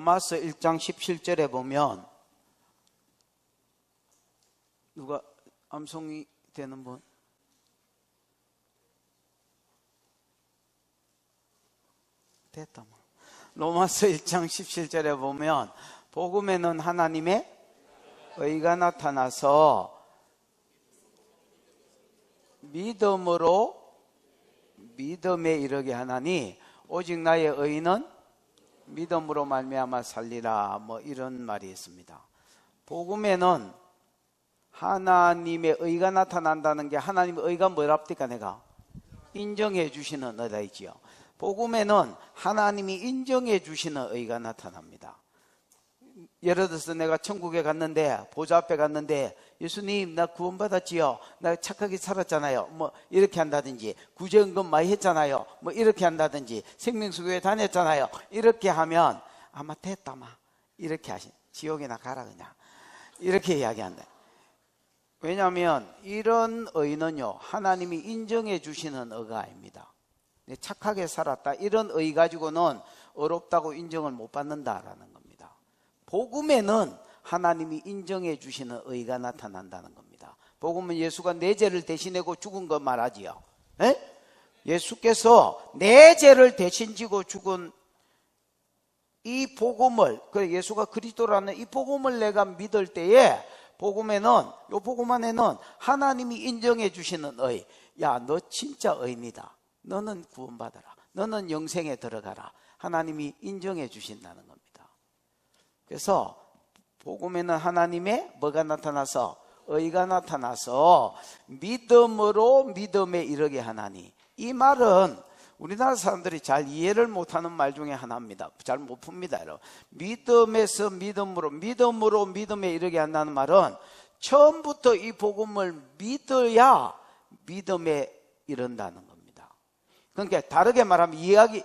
로마서 1장 17절에 보면 누가 암송이 되는 분? 됐다. 로마서 1장 17절에 보면 복음에는 하나님의 의가 나타나서 믿음으로 믿음에 이르게 하나니 오직 나의 의는 믿음으로 말미암아 살리라, 뭐 이런 말이 있습니다. 복음에는 하나님의 의가 나타난다는 게, 하나님의 의가 뭐랍니까? 내가 인정해 주시는 의다 있지요. 복음에는 하나님이 인정해 주시는 의가 나타납니다. 예를 들어서 내가 천국에 갔는데, 보좌 앞에 갔는데, 예수님 나 구원받았지요, 나 착하게 살았잖아요, 뭐 이렇게 한다든지, 구제연금 많이 했잖아요, 뭐 이렇게 한다든지, 생명수교회 다녔잖아요, 이렇게 하면 아마 됐다 마 이렇게 하신, 지옥이나 가라 그냥 이렇게 이야기한다. 왜냐하면 이런 의는요, 하나님이 인정해 주시는 의가 아닙니다. 착하게 살았다 이런 의 가지고는 어렵다고 인정을 못 받는다라는 겁니다. 복음에는 하나님이 인정해 주시는 의가 나타난다는 겁니다. 복음은 예수가 내 죄를 대신하고 죽은 거 말하지요. 에? 예수께서 내 죄를 대신 지고 죽은 이 복음을, 그 예수가 그리스도라는 이 복음을 내가 믿을 때에, 복음에는, 요 복음 안에는 하나님이 인정해 주시는 의, 야 너 진짜 의인이다, 너는 구원받아라, 너는 영생에 들어가라, 하나님이 인정해 주신다는 겁니다. 그래서 복음에는 하나님의 뭐가 나타나서? 의가 나타나서 믿음으로 믿음에 이르게 하나니, 이 말은 우리나라 사람들이 잘 이해를 못하는 말 중에 하나입니다. 잘 못 풉니다, 여러분. 믿음에서 믿음으로, 믿음으로 믿음에 이르게 한다는 말은 처음부터 이 복음을 믿어야 믿음에 이른다는 겁니다. 그러니까 다르게 말하면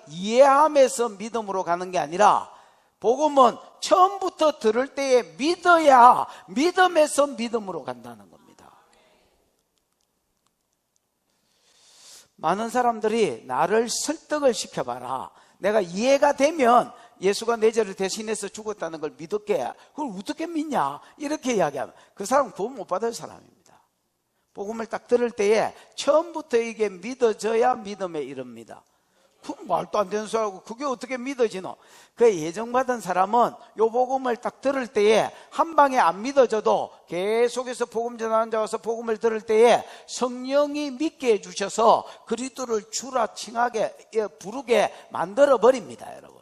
이해함에서 믿음으로 가는 게 아니라, 복음은 처음부터 들을 때에 믿어야 믿음에서 믿음으로 간다는 겁니다. 많은 사람들이 나를 설득을 시켜봐라, 내가 이해가 되면 예수가 내 죄를 대신해서 죽었다는 걸 믿을게, 그걸 어떻게 믿냐 이렇게 이야기하면 그 사람은 구원 못 받을 사람입니다. 복음을 딱 들을 때에 처음부터 이게 믿어져야 믿음에 이릅니다. 그 말도 안 되는 소리하고 그게 어떻게 믿어지노? 그 예정받은 사람은 요 복음을 딱 들을 때에 한 방에 안 믿어져도 계속해서 복음 전하는 자 와서 복음을 들을 때에 성령이 믿게 해주셔서 그리스도를 주라 칭하게 부르게 만들어 버립니다, 여러분.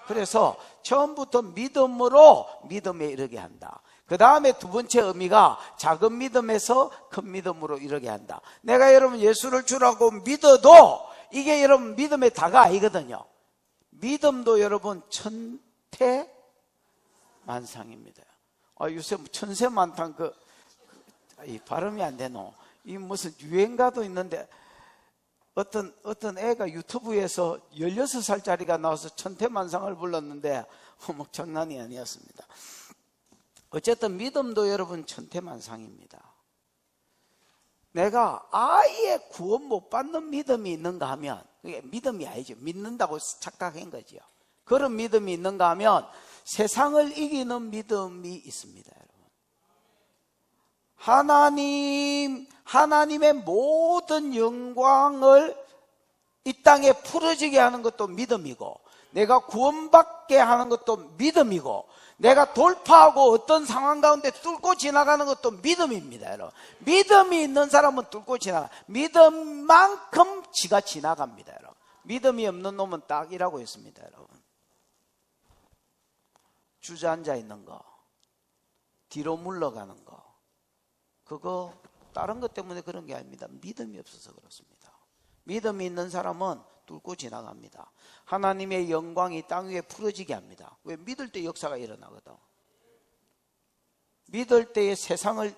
그래서 처음부터 믿음으로 믿음에 이르게 한다. 그 다음에 두 번째 의미가 작은 믿음에서 큰 믿음으로 이르게 한다. 내가 여러분 예수를 주라고 믿어도 이게 여러분 믿음의 다가 아니거든요. 믿음도 여러분 천태만상입니다. 요새 천세만상 이 발음이 안 되노? 이 무슨 유행가도 있는데 어떤 애가 유튜브에서 16살짜리가 나와서 천태만상을 불렀는데 뭐 장난이 아니었습니다. 어쨌든 믿음도 여러분 천태만상입니다. 내가 아예 구원 못 받는 믿음이 있는가 하면, 그게 믿음이 아니죠. 믿는다고 착각한 거죠. 그런 믿음이 있는가 하면 세상을 이기는 믿음이 있습니다, 여러분. 하나님의 모든 영광을 이 땅에 풀어지게 하는 것도 믿음이고, 내가 구원받게 하는 것도 믿음이고, 내가 돌파하고 어떤 상황 가운데 뚫고 지나가는 것도 믿음입니다, 여러분. 믿음이 있는 사람은 뚫고 지나가. 믿음만큼 지가 지나갑니다, 여러분. 믿음이 없는 놈은 딱이라고 했습니다, 여러분. 주저앉아 있는 거, 뒤로 물러가는 거, 그거 다른 것 때문에 그런 게 아닙니다. 믿음이 없어서 그렇습니다. 믿음이 있는 사람은 뚫고 지나갑니다. 하나님의 영광이 땅 위에 풀어지게 합니다. 왜? 믿을 때 역사가 일어나거든. 믿을 때의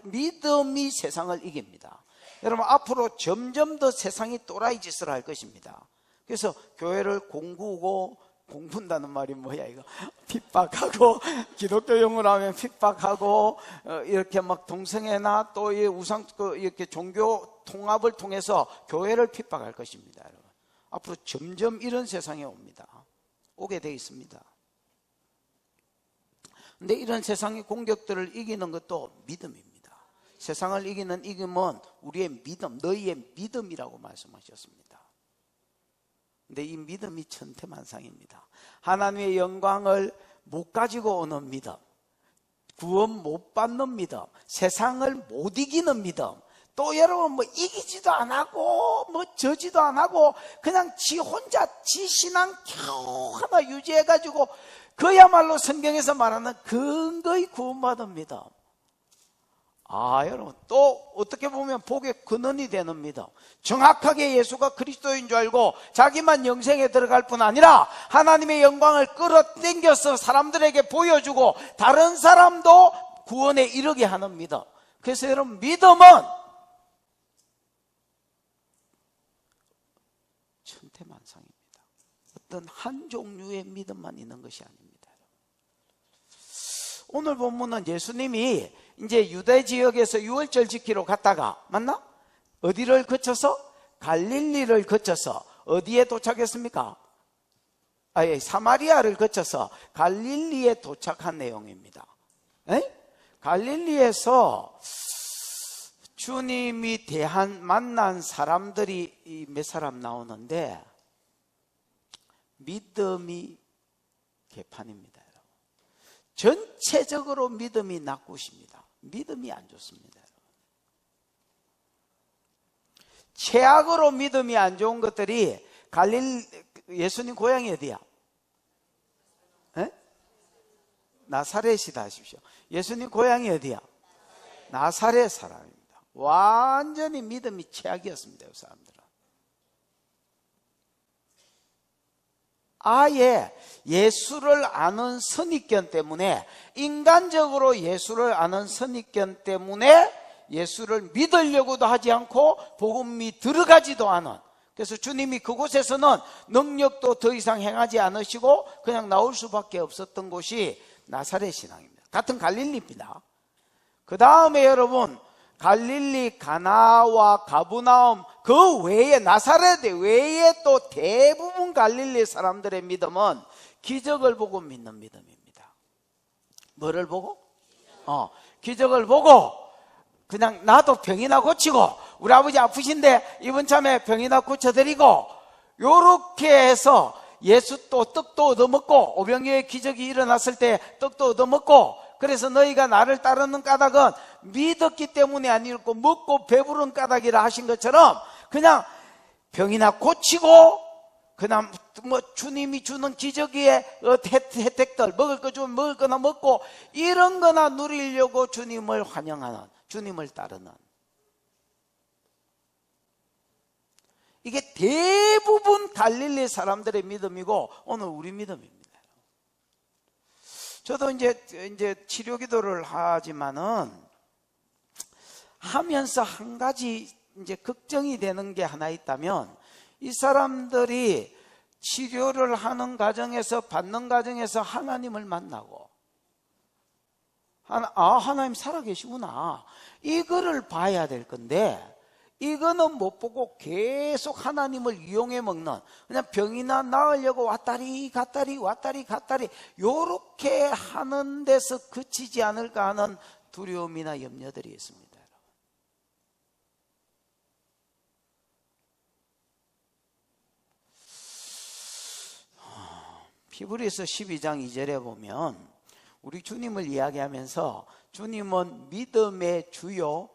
믿음이 세상을 이깁니다. 여러분, 앞으로 점점 더 세상이 또라이 짓을 할 것입니다. 그래서 교회를 공분다는 말이 뭐야 이거, 핍박하고, 기독교용어로 하면 핍박하고, 이렇게 막 동성애나 또 우상, 이렇게 종교 통합을 통해서 교회를 핍박할 것입니다, 여러분. 앞으로 점점 이런 세상에 오게 되어 있습니다. 근데 이런 세상의 공격들을 이기는 것도 믿음입니다. 세상을 이기는 이김은 우리의 믿음, 너희의 믿음이라고 말씀하셨습니다. 근데 이 믿음이 천태만상입니다. 하나님의 영광을 못 가지고 오는 믿음, 구원 못 받는 믿음, 세상을 못 이기는 믿음, 또 여러분 뭐 이기지도 안 하고 뭐 저지도 안 하고 그냥 지 혼자 지 신앙 겨우 하나 유지해가지고 그야말로 성경에서 말하는 근거의 구원받은 믿음. 여러분 또 어떻게 보면 복의 근원이 되는 믿음. 정확하게 예수가 그리스도인 줄 알고 자기만 영생에 들어갈 뿐 아니라 하나님의 영광을 끌어당겨서 사람들에게 보여주고 다른 사람도 구원에 이르게 하는 믿음. 그래서 여러분 믿음은 천태만상입니다. 어떤 한 종류의 믿음만 있는 것이 아닙니다. 오늘 본문은 예수님이 이제 유대 지역에서 유월절 지키러 갔다가 맞나? 어디를 거쳐서? 갈릴리를 거쳐서 어디에 도착했습니까? 사마리아를 거쳐서 갈릴리에 도착한 내용입니다. 갈릴리에서 주님이 만난 사람들이 몇 사람 나오는데 믿음이 개판입니다. 여러분. 전체적으로 믿음이 낙굿입니다. 믿음이 안 좋습니다. 여러분. 최악으로 믿음이 안 좋은 것들이 예수님 고향이 어디야? 나사렛이다 하십시오. 예수님 고향이 어디야? 나사렛 사람입니다. 완전히 믿음이 최악이었습니다. 이 사람들은 아예 예수를 아는 선입견 때문에, 인간적으로 예수를 아는 선입견 때문에 예수를 믿으려고도 하지 않고 복음이 들어가지도 않은, 그래서 주님이 그곳에서는 능력도 더 이상 행하지 않으시고 그냥 나올 수밖에 없었던 곳이 나사렛 신앙입니다. 같은 갈릴리입니다. 그 다음에 여러분 갈릴리 가나와 가브나움 그 외에, 나사렛 외에 또 대부분 갈릴리 사람들의 믿음은 기적을 보고 믿는 믿음입니다. 뭐를 보고? 기적을 보고 그냥 나도 병이나 고치고, 우리 아버지 아프신데 이번 참에 병이나 고쳐드리고, 요렇게 해서 예수 또 떡도 얻어먹고, 오병이어의 기적이 일어났을 때 떡도 얻어먹고, 그래서 너희가 나를 따르는 까닭은 믿었기 때문이 아니고 먹고 배부른 까닭이라 하신 것처럼 그냥 병이나 고치고, 그냥 뭐 주님이 주는 기적의 혜택들, 먹을 거 주면 먹을 거나 먹고 이런 거나 누리려고 주님을 환영하는, 주님을 따르는, 이게 대부분 갈릴리 사람들의 믿음이고 오늘 우리 믿음입니다. 저도 이제 치료 기도를 하지만은 하면서 한 가지 이제 걱정이 되는 게 하나 있다면, 이 사람들이 치료를 하는 과정에서, 받는 과정에서 하나님을 만나고, 하나님 살아계시구나, 이거를 봐야 될 건데, 이거는 못 보고 계속 하나님을 이용해 먹는, 그냥 병이나 나으려고 왔다리 갔다리 요렇게 하는 데서 그치지 않을까 하는 두려움이나 염려들이 있습니다. 히브리서 12장 2절에 보면 우리 주님을 이야기하면서, 주님은 믿음의 주요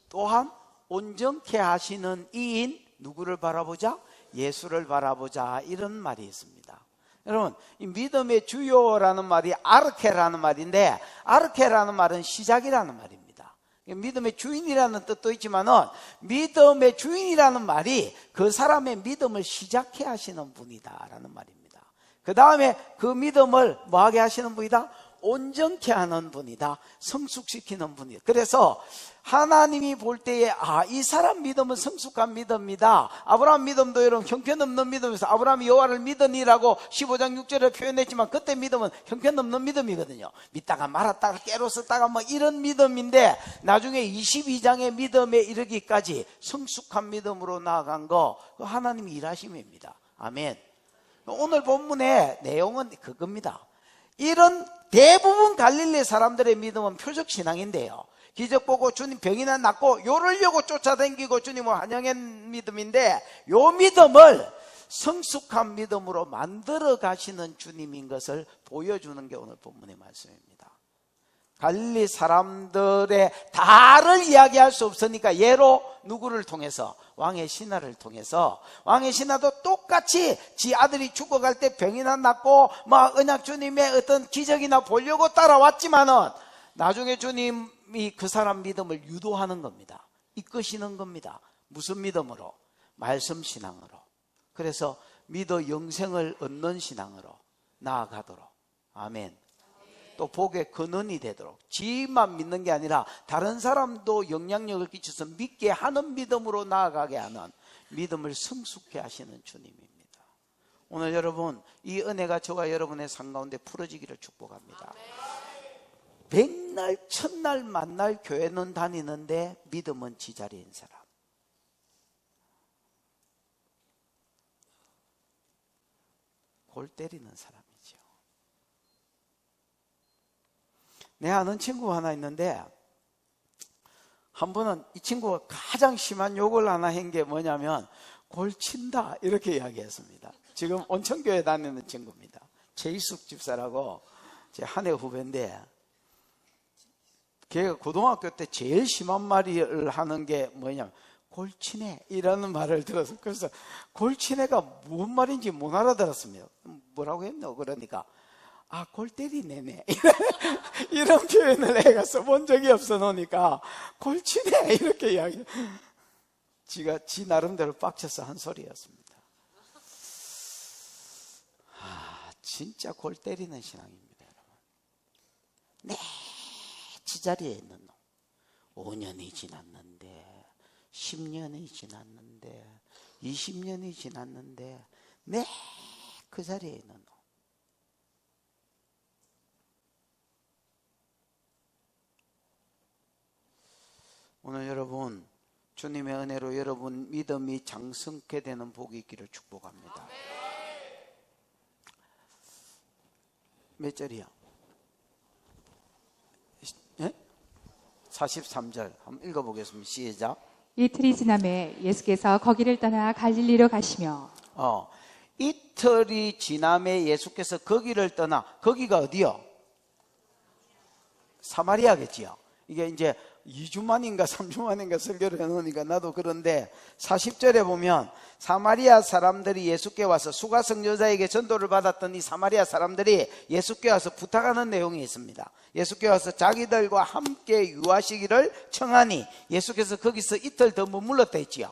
또한 온전케 하시는 이인, 누구를 바라보자? 예수를 바라보자, 이런 말이 있습니다. 여러분, 이 믿음의 주요라는 말이 아르케라는 말인데, 아르케라는 말은 시작이라는 말입니다. 믿음의 주인이라는 뜻도 있지만은, 믿음의 주인이라는 말이 그 사람의 믿음을 시작해 하시는 분이다 라는 말입니다. 그 다음에 그 믿음을 뭐하게 하시는 분이다? 온전케 하는 분이다, 성숙시키는 분이다. 그래서 하나님이 볼 때에 이 사람 믿음은 성숙한 믿음이다. 아브라함 믿음도 여러분 형편없는 믿음에서 아브라함이 여호와를 믿으니라고 15장 6절에 표현했지만, 그때 믿음은 형편없는 믿음이거든요. 믿다가 말았다가 깨로썼다가 뭐 이런 믿음인데, 나중에 22장의 믿음에 이르기까지 성숙한 믿음으로 나아간 거, 그 하나님이 일하심입니다. 아멘. 오늘 본문의 내용은 그겁니다. 이런 대부분 갈릴리 사람들의 믿음은 표적 신앙인데요. 기적 보고 주님 병이나 낫고 요러려고 쫓아다니고 주님을 환영한 믿음인데, 요 믿음을 성숙한 믿음으로 만들어 가시는 주님인 것을 보여주는 게 오늘 본문의 말씀입니다. 갈릴리 사람들의 다를 이야기할 수 없으니까 예로 누구를 통해서? 왕의 신하를 통해서. 왕의 신하도 똑같이 지 아들이 죽어갈 때 병이나 낫고 막 언약 주님의 어떤 기적이나 보려고 따라왔지만은 나중에 주님이 그 사람 믿음을 유도하는 겁니다. 이끄시는 겁니다. 무슨 믿음으로? 말씀 신앙으로. 그래서 믿어 영생을 얻는 신앙으로 나아가도록. 아멘. 또 복의 근원이 되도록, 지만 믿는 게 아니라 다른 사람도 영향력을 끼쳐서 믿게 하는 믿음으로 나아가게 하는 믿음을 성숙해 하시는 주님입니다. 오늘 여러분, 이 은혜가 저와 여러분의 삶 가운데 풀어지기를 축복합니다. 백날 첫날 만날 교회는 다니는데 믿음은 지자리인 사람, 골 때리는 사람이죠. 내 아는 친구가 하나 있는데, 한 번은 이 친구가 가장 심한 욕을 하나 한 게 뭐냐면 골 친다 이렇게 이야기했습니다. 지금 온천교회 다니는 친구입니다. 최희숙 집사라고 제 한 해 후배인데, 걔가 고등학교 때 제일 심한 말을 하는 게 뭐냐면 골치네 이라는 말을 들어서, 그래서 골치네가 뭔 말인지 못 알아들었습니다. 뭐라고 했노? 그러니까 골 때리네네 이런 표현을 애가 써본 적이 없어 놓으니까 골치네 이렇게 이야기. 지가 지 나름대로 빡쳐서 한 소리였습니다. 진짜 골 때리는 신앙입니다, 여러분. 네, 지자리에 있는 놈. 5년이 지났는데, 10년이 지났는데, 20년이 지났는데, 네, 그 자리에 있는 놈. 오늘 여러분, 주님의 은혜로 여러분 믿음이 장성케 되는 복이 있기를 축복합니다. 몇 절이야? 43절 한번 읽어보겠습니다. 시작. 이틀이 지남에 예수께서 거기를 떠나 갈릴리로 가시며. 이틀이 지남에 예수께서 거기를 떠나, 거기가 어디요? 사마리아겠지요. 이게 이제 2주 만인가 3주 만인가 설교를 해놓으니까 나도 그런데 40절에 보면 사마리아 사람들이 예수께 와서, 수가성 여자에게 전도를 받았던 이 사마리아 사람들이 예수께 와서 부탁하는 내용이 있습니다. 예수께 와서 자기들과 함께 유하시기를 청하니 예수께서 거기서 이틀 더 머물렀다 했지요.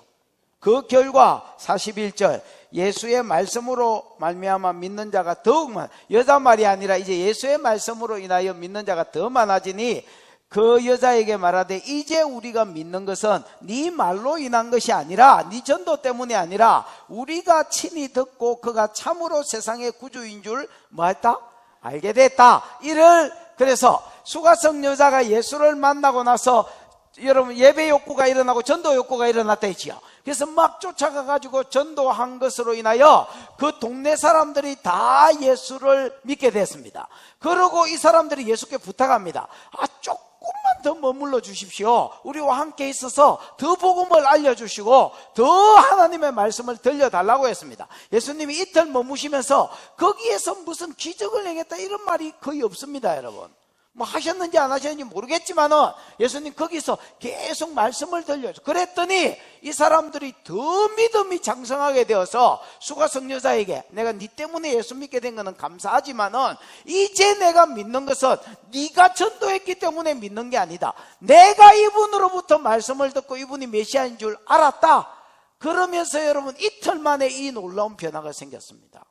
그 결과 41절, 예수의 말씀으로 말미암아 믿는 자가 더욱 여자 말이 아니라 이제 예수의 말씀으로 인하여 믿는 자가 더 많아지니 그 여자에게 말하되 이제 우리가 믿는 것은 네 말로 인한 것이 아니라, 네 전도 때문이 아니라 우리가 친히 듣고 그가 참으로 세상의 구주인 줄 뭐했다? 알게 됐다. 그래서 수가성 여자가 예수를 만나고 나서 여러분 예배 욕구가 일어나고 전도 욕구가 일어났다 했지요. 그래서 막 쫓아가가지고 전도한 것으로 인하여 그 동네 사람들이 다 예수를 믿게 됐습니다. 그러고 이 사람들이 예수께 부탁합니다. 조금만 더 머물러 주십시오. 우리와 함께 있어서 더 복음을 알려주시고 더 하나님의 말씀을 들려달라고 했습니다. 예수님이 이틀 머무시면서 거기에서 무슨 기적을 행했다 이런 말이 거의 없습니다, 여러분. 뭐 하셨는지 안 하셨는지 모르겠지만은 예수님 거기서 계속 말씀을 들려줘. 그랬더니 이 사람들이 더 믿음이 장성하게 되어서 수가성 여자에게 내가 네 때문에 예수 믿게 된 거는 감사하지만은 이제 내가 믿는 것은 네가 전도했기 때문에 믿는 게 아니다. 내가 이분으로부터 말씀을 듣고 이분이 메시아인 줄 알았다. 그러면서 여러분 이틀 만에 이 놀라운 변화가 생겼습니다.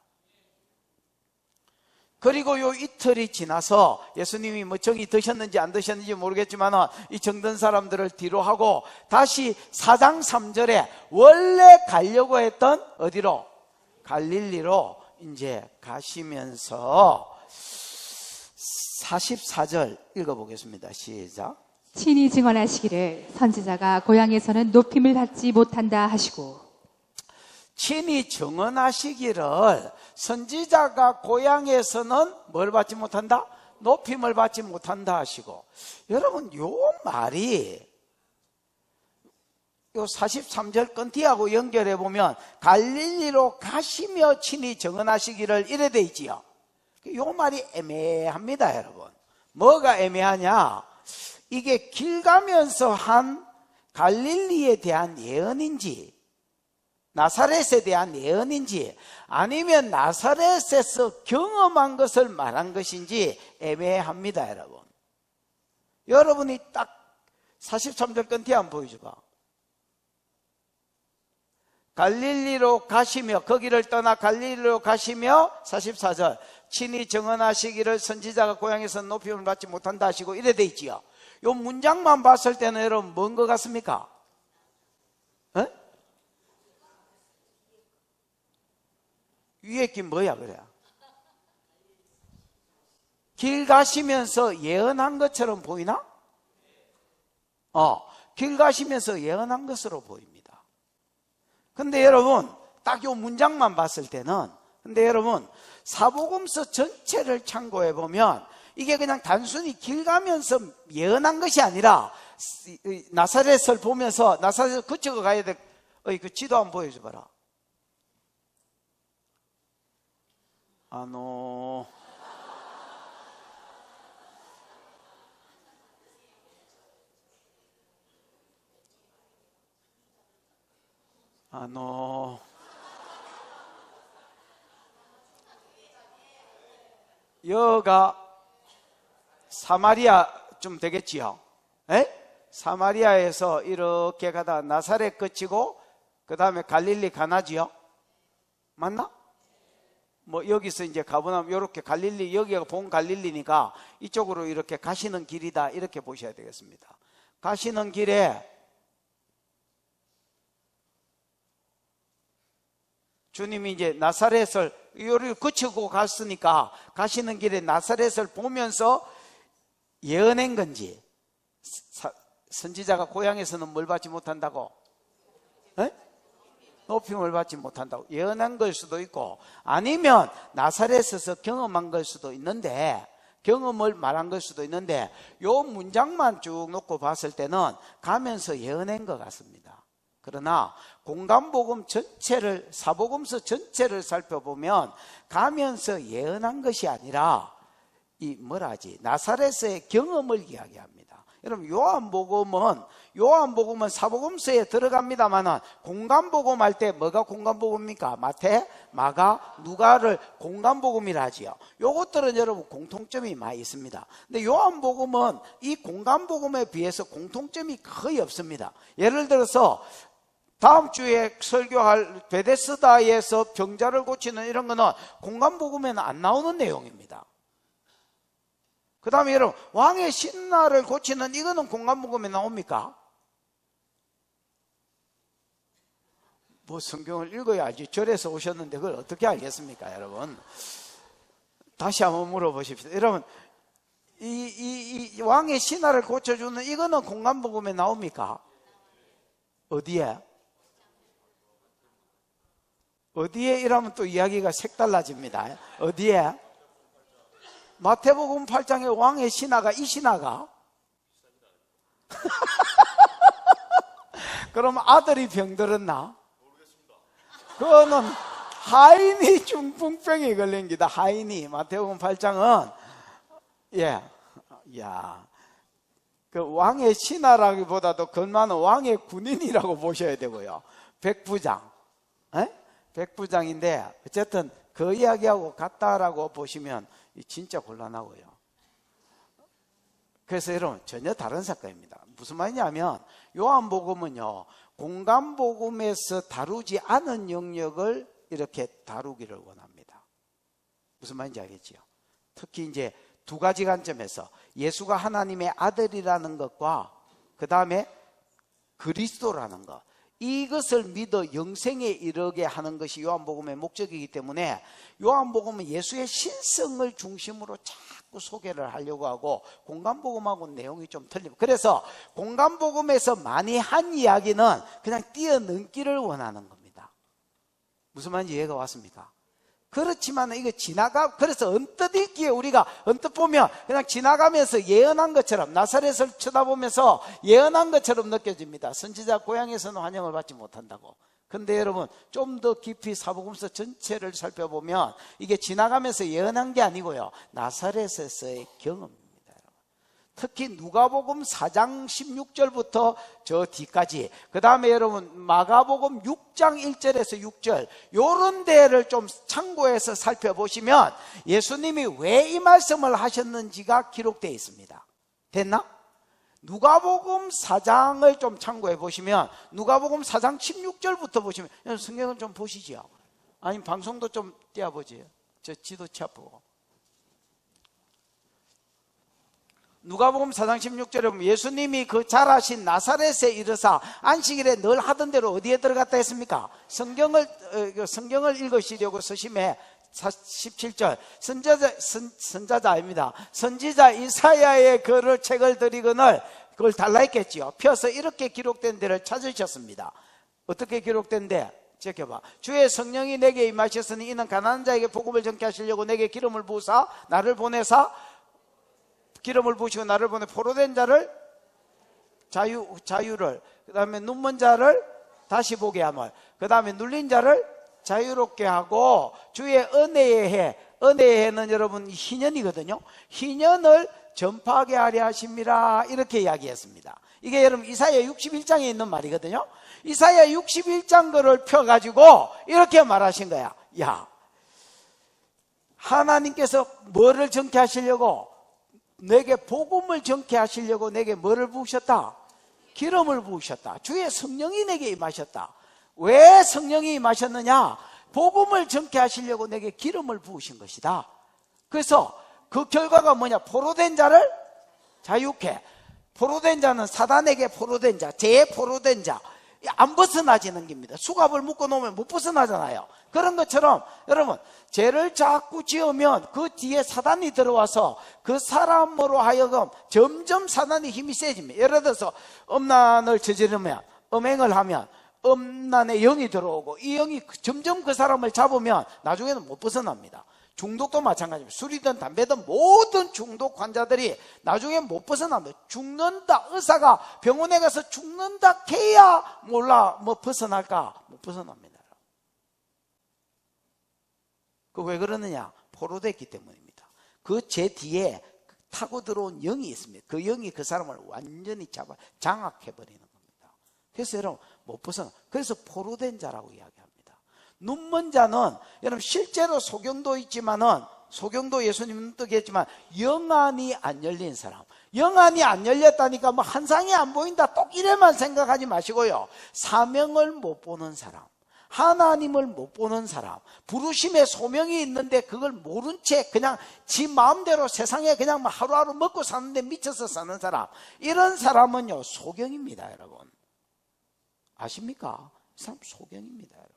그리고 요 이틀이 지나서 예수님이 뭐 정이 드셨는지 안 드셨는지 모르겠지만 이 정든 사람들을 뒤로 하고 다시 4장 3절에 원래 가려고 했던 어디로? 갈릴리로 이제 가시면서 44절 읽어보겠습니다. 시작. 친히 증언하시기를 선지자가 고향에서는 높임을 받지 못한다 하시고. 친히 증언하시기를 선지자가 고향에서는 뭘 받지 못한다? 높임을 받지 못한다 하시고, 여러분 요 말이 요 43절 건티하고 연결해 보면 갈릴리로 가시며 친히 증언하시기를 이래 돼 있지요. 요 말이 애매합니다, 여러분. 뭐가 애매하냐? 이게 길 가면서 한 갈릴리에 대한 예언인지, 나사렛에 대한 예언인지, 아니면 나사렛에서 경험한 것을 말한 것인지 애매합니다, 여러분. 여러분이 딱 43절 건티 한번 보여줘봐. 갈릴리로 가시며, 거기를 떠나 갈릴리로 가시며, 44절 친히 증언하시기를 선지자가 고향에서 높임을 받지 못한다 하시고 이래 돼 있지요. 요 문장만 봤을 때는 여러분 뭔 것 같습니까? 에? 위에 게 뭐야 그래? 길 가시면서 예언한 것처럼 보이나? 길 가시면서 예언한 것으로 보입니다. 근데 여러분 딱 요 문장만 봤을 때는, 근데 여러분 사복음서 전체를 참고해 보면 이게 그냥 단순히 길 가면서 예언한 것이 아니라 나사렛을 보면서, 나사렛을 거쳐 가야 돼. 그 지도 한번 보여줘 봐라. 여가 사마리아 좀 되겠지요. 사마리아에서 이렇게 가다 나사렛 거치고 그 다음에 갈릴리 가나지요. 맞나? 뭐 여기서 이제 가버나움 이렇게 갈릴리, 여기가 본 갈릴리니까 이쪽으로 이렇게 가시는 길이다, 이렇게 보셔야 되겠습니다. 가시는 길에 주님이 이제 나사렛을 요리를 거치고 갔으니까 가시는 길에 나사렛을 보면서 예언한 건지, 선지자가 고향에서는 뭘 받지 못한다고? 높임을 받지 못한다고 예언한 걸 수도 있고, 아니면 나사렛에서 경험한 걸 수도 있는데, 경험을 말한 걸 수도 있는데, 요 문장만 쭉 놓고 봤을 때는 가면서 예언한 것 같습니다. 그러나 공간복음 전체를, 사복음서 전체를 살펴보면 가면서 예언한 것이 아니라 이 나사렛의 경험을 이야기합니다. 여러분 요한복음은 사복음서에 들어갑니다만은 공간복음 할 때 뭐가 공간복음입니까? 마태, 마가, 누가를 공간복음이라 하지요. 요것들은 여러분 공통점이 많이 있습니다. 근데 요한복음은 이 공간복음에 비해서 공통점이 거의 없습니다. 예를 들어서 다음 주에 설교할 베데스다에서 병자를 고치는 이런 거는 공간복음에는 안 나오는 내용입니다. 그 다음에 여러분 왕의 신나를 고치는 이거는 공간복음에 나옵니까? 뭐 성경을 읽어야 알지, 절에서 오셨는데 그걸 어떻게 알겠습니까, 여러분? 다시 한번 물어보십시오. 여러분 이 왕의 신하를 고쳐주는 이거는 공간복음에 나옵니까? 어디에 이러면 또 이야기가 색달라집니다. 어디에? 마태복음 8장에 왕의 신하가 이 신하가? 그럼 아들이 병들었나? 그거는 하인이 중풍병에 걸린 기다. 하인이. 마태복음 8장은 그 왕의 신하라기보다도 건만은 왕의 군인이라고 보셔야 되고요. 백부장. 백부장인데 어쨌든 그 이야기하고 같다라고 보시면 진짜 곤란하고요. 그래서 여러분 전혀 다른 사건입니다. 무슨 말이냐면 요한복음은요 공간복음에서 다루지 않은 영역을 이렇게 다루기를 원합니다. 무슨 말인지 알겠지요? 특히 이제 두 가지 관점에서 예수가 하나님의 아들이라는 것과 그 다음에 그리스도라는 것, 이것을 믿어 영생에 이르게 하는 것이 요한복음의 목적이기 때문에 요한복음은 예수의 신성을 중심으로 자꾸 소개를 하려고 하고 공간복음하고 내용이 좀 틀립니다. 그래서 공간복음에서 많이 한 이야기는 그냥 뛰어넘기를 원하는 겁니다. 무슨 말인지 이해가 왔습니까? 그렇지만 이거 그래서 언뜻 읽기에 우리가 언뜻 보면 그냥 지나가면서 예언한 것처럼, 나사렛을 쳐다보면서 예언한 것처럼 느껴집니다. 선지자 고향에서는 환영을 받지 못한다고. 근데 여러분, 좀 더 깊이 사복음서 전체를 살펴보면 이게 지나가면서 예언한 게 아니고요, 나사렛에서의 경험입니다. 특히 누가복음 4장 16절부터 저 뒤까지, 그 다음에 여러분 마가복음 6장 1절에서 6절, 요런 데를 좀 참고해서 살펴보시면 예수님이 왜 이 말씀을 하셨는지가 기록되어 있습니다. 됐나? 누가복음 4장을 좀 참고해 보시면, 누가복음 4장 16절부터 보시면, 성경을 좀 보시죠. 아니면 방송도 좀 띄워보지요. 저 지도 찾고. 누가복음 4장 16절에 보면 예수님이 그 자라신 나사렛에 이르사 안식일에 늘 하던 대로 어디에 들어갔다 했습니까? 성경을 읽으시려고 서심해 17절, 선자자입니다. 선지자 이사야의 글을 책을 드리거늘 그걸 달라 했겠지요. 펴서 이렇게 기록된 데를 찾으셨습니다. 어떻게 기록된데? 지켜봐. 주의 성령이 내게 임하셨으니 이는 가난한 자에게 복음을 전케 하시려고 내게 기름을 부으사 나를 보내사, 기름을 부으시고 나를 보내 포로된 자를 자유를, 그 다음에 눈먼 자를 다시 보게 함을, 그 다음에 눌린 자를 자유롭게 하고 주의 은혜의 해, 은혜의 해는 여러분 희년이거든요. 희년을 전파하게 하려 하심이라, 이렇게 이야기했습니다. 이게 여러분 이사야 61장에 있는 말이거든요. 이사야 61장 글을 펴가지고 이렇게 말하신 거야. 야, 하나님께서 뭐를 전케 하시려고? 내게 복음을 전케 하시려고 내게 뭐를 부으셨다? 기름을 부으셨다. 주의 성령이 내게 임하셨다. 왜 성령이 임하셨느냐? 복음을 전케 하시려고 내게 기름을 부으신 것이다. 그래서 그 결과가 뭐냐? 포로된 자를 자유케. 포로된 자는 사단에게 포로된 자, 죄에 포로된 자, 안 벗어나지는 겁니다. 수갑을 묶어 놓으면 못 벗어나잖아요. 그런 것처럼 여러분, 죄를 자꾸 지으면 그 뒤에 사단이 들어와서 그 사람으로 하여금 점점 사단의 힘이 세집니다. 예를 들어서 음란을 저지르면, 음행을 하면 음란의 영이 들어오고 이 영이 점점 그 사람을 잡으면 나중에는 못 벗어납니다. 중독도 마찬가지입니다. 술이든 담배든 모든 중독 환자들이 나중에 못 벗어납니다. 죽는다, 의사가 병원에 가서 죽는다 해야 몰라 뭐 벗어날까? 못 벗어납니다. 그 왜 그러느냐? 포로됐기 때문입니다. 그 제 뒤에 타고 들어온 영이 있습니다. 그 영이 그 사람을 완전히 장악해버리는 겁니다. 그래서 여러분 못 벗어나. 그래서 포로된 자라고 이야기합니다. 눈먼 자는 여러분 실제로 소경도 있지만은, 소경도 예수님은 뜨겠지만 영안이 안 열린 사람, 영안이 안 열렸다니까 뭐 한상이 안 보인다 똑 이래만 생각하지 마시고요, 사명을 못 보는 사람, 하나님을 못 보는 사람, 부르심의 소명이 있는데 그걸 모른 채 그냥 지 마음대로 세상에 그냥 뭐 하루하루 먹고 사는데 미쳐서 사는 사람, 이런 사람은요 소경입니다. 여러분 아십니까? 이 사람 소경입니다. 여러분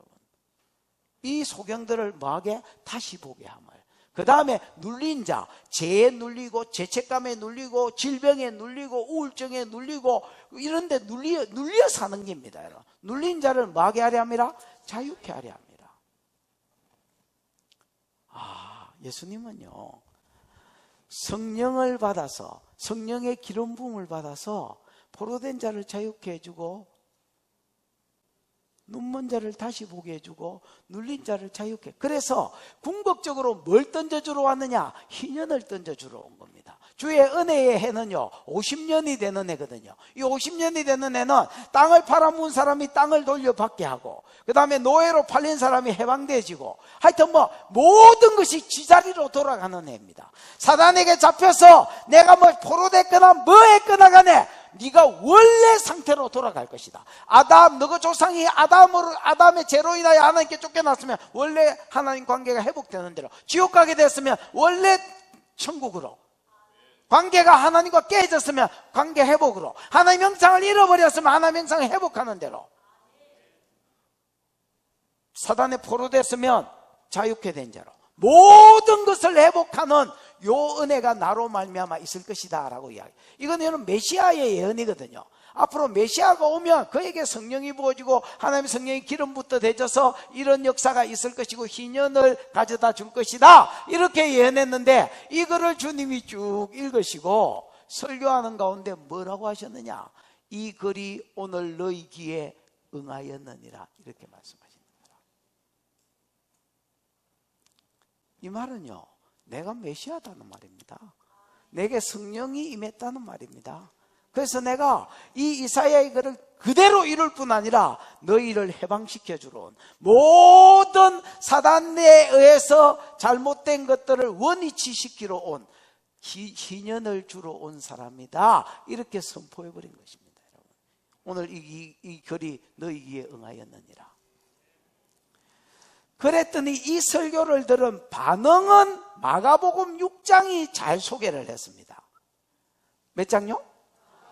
이 소경들을 뭐하게? 다시 보게 함을. 그 다음에 눌린 자, 죄에 눌리고 죄책감에 눌리고 질병에 눌리고 우울증에 눌리고 이런데 눌려 사는 겁니다. 여러분. 눌린 자를 뭐하게 하려 합니다? 자유케 하려 합니다. 예수님은요 성령을 받아서, 성령의 기름 부음을 받아서 포로된 자를 자유케 해주고 눈먼 자를 다시 보게 해주고 눌린 자를 자유케. 그래서 궁극적으로 뭘 던져주러 왔느냐? 희년을 던져주러 온 겁니다. 주의 은혜의 해는요 50년이 되는 해거든요. 이 50년이 되는 해는 땅을 팔아먹은 사람이 땅을 돌려받게 하고, 그 다음에 노예로 팔린 사람이 해방되어지고, 하여튼 뭐 모든 것이 지자리로 돌아가는 해입니다. 사단에게 잡혀서 내가 뭐 포로됐거나 뭐 했거나 간에 네가 원래 상태로 돌아갈 것이다. 너가 조상이 아담의 죄로 인하여 하나님께 쫓겨났으면 원래 하나님 관계가 회복되는 대로, 지옥 가게 됐으면 원래 천국으로, 관계가 하나님과 깨졌으면 관계 회복으로, 하나님 형상을 잃어버렸으면 하나님 형상을 회복하는 대로, 사단에 포로됐으면 자유케 된 자로 모든 것을 회복하는 요 은혜가 나로 말미암아 있을 것이다 라고 이야기. 이건 여러분 메시아의 예언이거든요. 앞으로 메시아가 오면 그에게 성령이 부어지고 하나님의 성령이 기름부터 대져서 이런 역사가 있을 것이고 희년을 가져다 줄 것이다, 이렇게 예언했는데 이거를 주님이 쭉 읽으시고 설교하는 가운데 뭐라고 하셨느냐? 이 글이 오늘 너희 귀에 응하였느니라, 이렇게 말씀하십니다. 이 말은요, 내가 메시아다는 말입니다. 내게 성령이 임했다는 말입니다. 그래서 내가 이 이사야의 글을 그대로 이룰 뿐 아니라 너희를 해방시켜 주러 온, 모든 사단에 의해서 잘못된 것들을 원위치 시키러 온, 희년을 주러 온 사람이다, 이렇게 선포해 버린 것입니다. 여러분, 오늘 이 글이 너희 귀에 응하였느니라. 그랬더니 이 설교를 들은 반응은 마가복음 6장이 잘 소개를 했습니다. 몇 장요?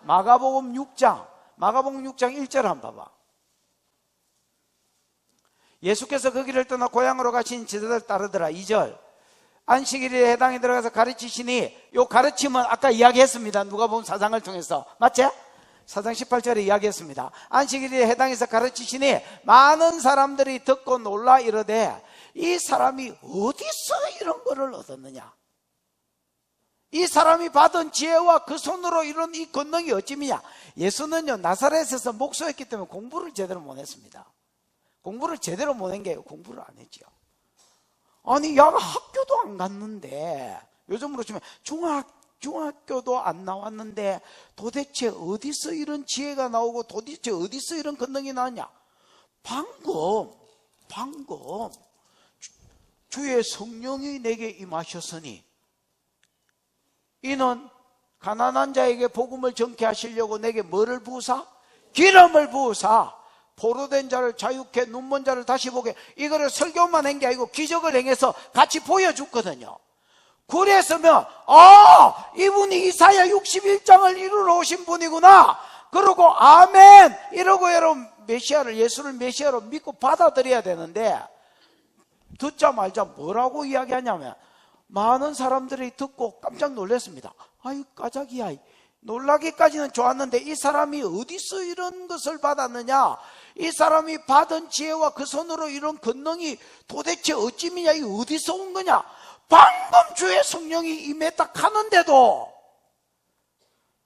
마가복음 6장. 마가복음 6장 1절 한번 봐봐. 예수께서 그 길을 떠나 고향으로 가신 제자들 따르더라. 2절. 안식일에 해당에 들어가서 가르치시니, 요 가르침은 아까 이야기했습니다. 누가복음 4장을 통해서. 맞지? 4장 18절에 이야기했습니다. 안식일에 해당해서 가르치시니 많은 사람들이 듣고 놀라 이르되 이 사람이 어디서 이런 거를 얻었느냐? 이 사람이 받은 지혜와 그 손으로 이룬 이 권능이 어찌미냐? 예수는요, 나사렛에서 목수였기 때문에 공부를 제대로 못 했습니다. 공부를 제대로 못 한 게 공부를 안 했죠. 아니, 야가 학교도 안 갔는데, 요즘으로 치면 중학교도 안 나왔는데 도대체 어디서 이런 지혜가 나오고 도대체 어디서 이런 권능이 나왔냐? 방금 주의 성령이 내게 임하셨으니 이는 가난한 자에게 복음을 전케 하시려고 내게 뭐를 부으사? 기름을 부으사 포로된 자를 자유케 눈먼 자를 다시 보게. 이거를 설교만 한 게 아니고 기적을 행해서 같이 보여줬거든요. 그래서면 이분이 이사야 61장을 이루러 오신 분이구나, 그러고 아멘 이러고 여러분 메시아를, 예수를 메시아로 믿고 받아들여야 되는데, 듣자마자 뭐라고 이야기하냐면 많은 사람들이 듣고 깜짝 놀랐습니다. 아유 까자기야, 놀라기까지는 좋았는데 이 사람이 어디서 이런 것을 받았느냐? 이 사람이 받은 지혜와 그 손으로 이런 권능이 도대체 어찌미냐? 이 어디서 온 거냐? 방금 주의 성령이 임했다 하는데도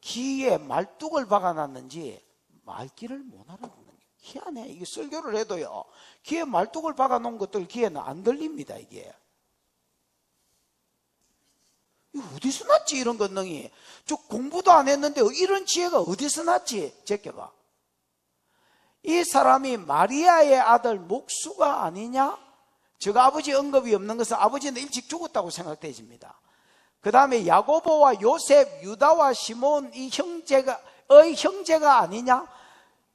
귀에 말뚝을 박아놨는지 말귀를 못 알아듣는 게 희한해. 이게 설교를 해도요, 귀에 말뚝을 박아놓은 것들 귀에는 안 들립니다. 이게 어디서 났지 이런 권능이? 저 공부도 안 했는데 이런 지혜가 어디서 났지? 제껴봐. 이 사람이 마리아의 아들 목수가 아니냐? 저 아버지 언급이 없는 것은 아버지는 일찍 죽었다고 생각되집니다. 그 다음에 야고보와 요셉, 유다와 시몬 이 형제가 아니냐?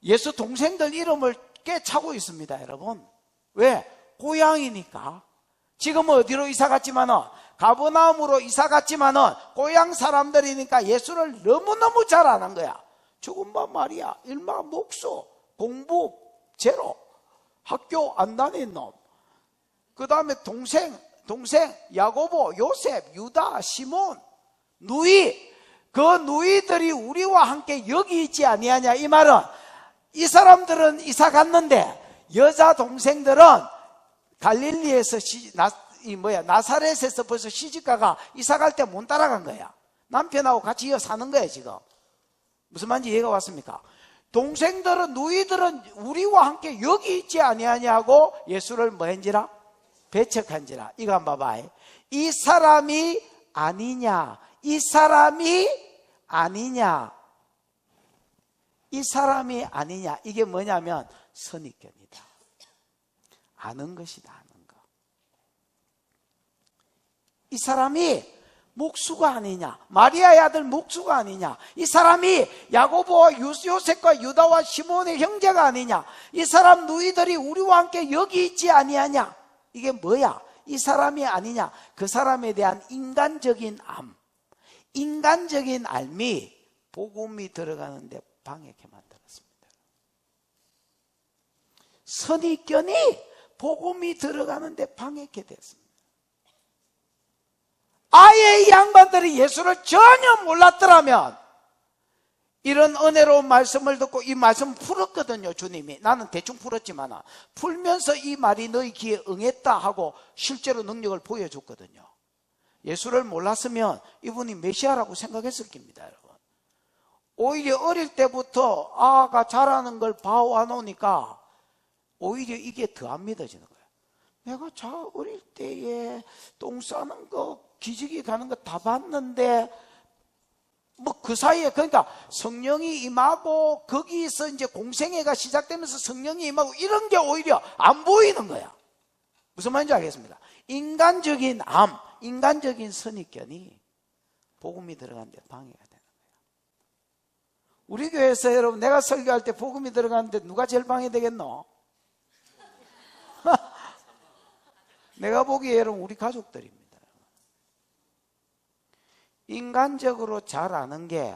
예수 동생들 이름을 꿰차고 있습니다. 여러분, 왜? 고향이니까. 지금은 어디로 이사 갔지만은, 가버나움으로 이사 갔지만은 고향 사람들이니까 예수를 너무너무 잘 아는 거야. 죽은바 말이야, 일마 목수, 공부 제로, 학교 안 다닌 놈, 그 다음에 동생 야고보, 요셉, 유다, 시몬, 누이, 그 누이들이 우리와 함께 여기 있지 아니하냐? 이 말은 이 사람들은 이사 갔는데 여자 동생들은 갈릴리에서 나사렛에서 벌써 시집가가 이사 갈 때 못 따라간 거야. 남편하고 같이 이어 사는 거야 지금. 무슨 말인지 이해가 왔습니까? 동생들은, 누이들은 우리와 함께 여기 있지 아니하냐고 예수를 뭐 한지라? 배척한지라. 이거 한번 봐봐. 이 사람이 아니냐? 이 사람이 아니냐? 이 사람이 아니냐? 이게 뭐냐면 선입견이다. 아는 것이다. 아는 거. 이 사람이 목수가 아니냐? 마리아의 아들 목수가 아니냐? 이 사람이 야고보와 요셉과 유다와 시몬의 형제가 아니냐? 이 사람 누이들이 우리와 함께 여기 있지 아니하냐? 이게 뭐야? 이 사람이 아니냐? 그 사람에 대한 인간적인 인간적인 알미, 복음이 들어가는데 방해케 만들었습니다. 선입견이 복음이 들어가는데 방해케 됐습니다. 아예 이 양반들이 예수를 전혀 몰랐더라면 이런 은혜로운 말씀을 듣고 이 말씀 풀었거든요. 주님이. 나는 대충 풀었지만 풀면서 이 말이 너희 귀에 응했다 하고 실제로 능력을 보여줬거든요. 예수를 몰랐으면 이분이 메시아라고 생각했을 겁니다, 여러분. 오히려 어릴 때부터 아가 자라는 걸 봐와 놓으니까 오히려 이게 더 안 믿어지는 거예요. 내가 어릴 때에 똥 싸는 거, 기저귀 가는 거 다 봤는데 뭐 그 사이에, 그러니까 성령이 임하고 거기서 이제 공생애가 시작되면서 성령이 임하고 이런 게 오히려 안 보이는 거야. 무슨 말인지 알겠습니다. 인간적인 인간적인 선입견이 복음이 들어가는 데 방해가 되는 거예요. 우리 교회에서 여러분, 내가 설교할 때 복음이 들어가는데 누가 제일 방해되겠노? 내가 보기에 여러분 우리 가족들입니다. 인간적으로 잘 아는 게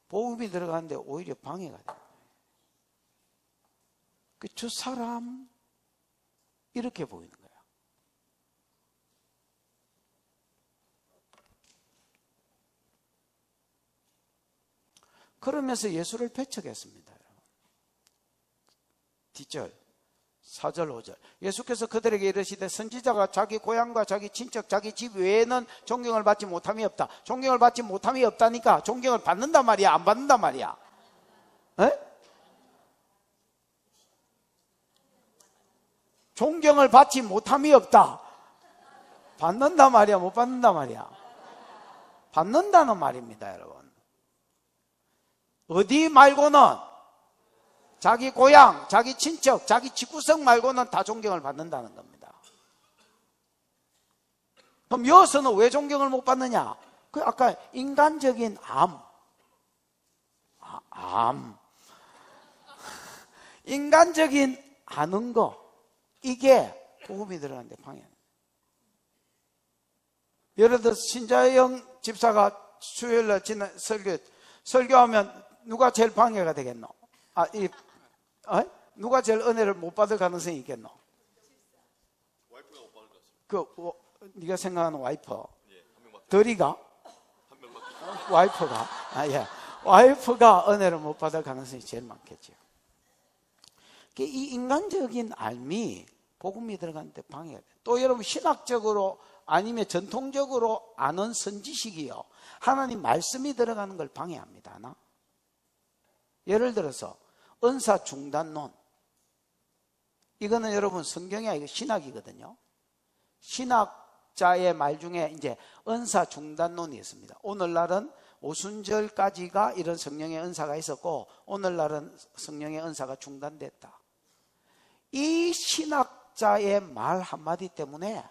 복음이 들어가는데 오히려 방해가 돼요. 저 사람 이렇게 보이는 거예요. 그러면서 예수를 배척했습니다. 뒷절 4절 5절 예수께서 그들에게 이르시되 선지자가 자기 고향과 자기 친척 자기 집 외에는 존경을 받지 못함이 없다. 존경을 받지 못함이 없다니까 존경을 받는단 말이야, 안 받는단 말이야? 에? 존경을 받지 못함이 없다. 받는단 말이야, 못 받는단 말이야? 받는다는 말입니다, 여러분. 어디 말고는 자기 고향, 자기 친척, 자기 집구석 말고는 다 존경을 받는다는 겁니다. 그럼 여기서는 왜 존경을 못 받느냐? 그 아까 인간적인 인간적인 아는 거, 이게 복음이 들어가는데 방해하는 거예요. 예를 들어 신자영 집사가 수요일날 설교하면 누가 제일 방해가 되겠노? 누가 제일 은혜를 못 받을 가능성이 있겠노? 와이프가 못 받을 것 같습니다. 네가 생각하는 와이퍼. 예, 한 명밖에. 더리가? 한 명밖에. 와이프가? 예. 와이프가 은혜를 못 받을 가능성이 제일 많겠죠. 이 인간적인 알미, 복음이 들어가는데 방해가 돼요. 또 여러분 신학적으로 아니면 전통적으로 아는 선지식이요, 하나님 말씀이 들어가는 걸 방해합니다. 하나? 예를 들어서 은사 중단론, 이거는 여러분 성경이 아니고 신학이거든요. 신학자의 말 중에 이제 은사 중단론이 있습니다. 오늘날은 오순절까지가 이런 성령의 은사가 있었고 오늘날은 성령의 은사가 중단됐다. 이 신학자의 말 한마디 때문에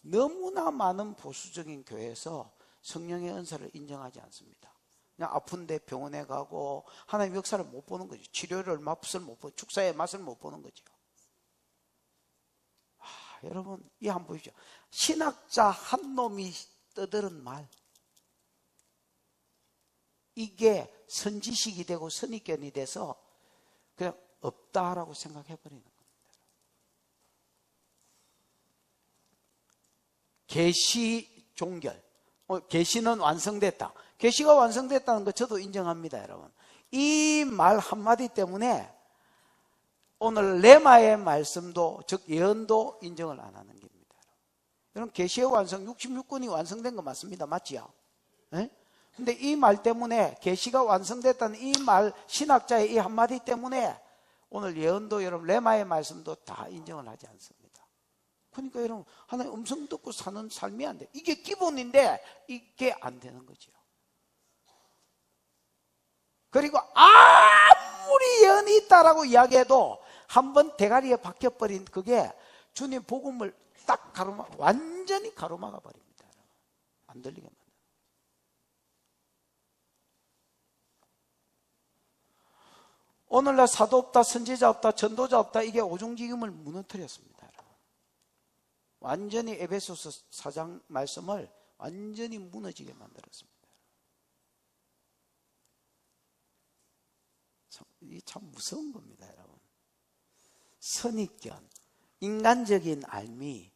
너무나 많은 보수적인 교회에서 성령의 은사를 인정하지 않습니다. 그냥 아픈데 병원에 가고 하나님 역사를 못 보는 거죠. 치료를 맛을 못 보고 축사의 맛을 못 보는 거죠. 여러분 이 한번 보십시오. 신학자 한 놈이 떠드는 말, 이게 선지식이 되고 선입견이 돼서 그냥 없다라고 생각해버리는 겁니다. 계시 종결, 계시는 완성됐다. 계시가 완성됐다는 거 저도 인정합니다, 여러분. 이 말 한마디 때문에 오늘 레마의 말씀도, 즉 예언도 인정을 안 하는 겁니다. 여러분 계시의 완성 66권이 완성된 거 맞습니다. 맞지요? 네? 근데 이 말 때문에, 계시가 완성됐다는 이 말, 신학자의 이 한마디 때문에 오늘 예언도 여러분 레마의 말씀도 다 인정을 하지 않습니다. 그러니까 여러분 하나님 음성 듣고 사는 삶이 안 돼. 이게 기본인데 이게 안 되는 거죠. 그리고 아무리 예언이 있다라고 이야기해도 한번 대가리에 박혀버린 그게 주님 복음을 딱 완전히 가로막아 버립니다. 안 들리게 만들어요. 오늘날 사도 없다, 선지자 없다, 전도자 없다, 이게 오종지금을 무너뜨렸습니다. 완전히 에베소서 4장 말씀을 완전히 무너지게 만들었습니다. 이게 참 무서운 겁니다, 여러분. 선입견, 인간적인 알미,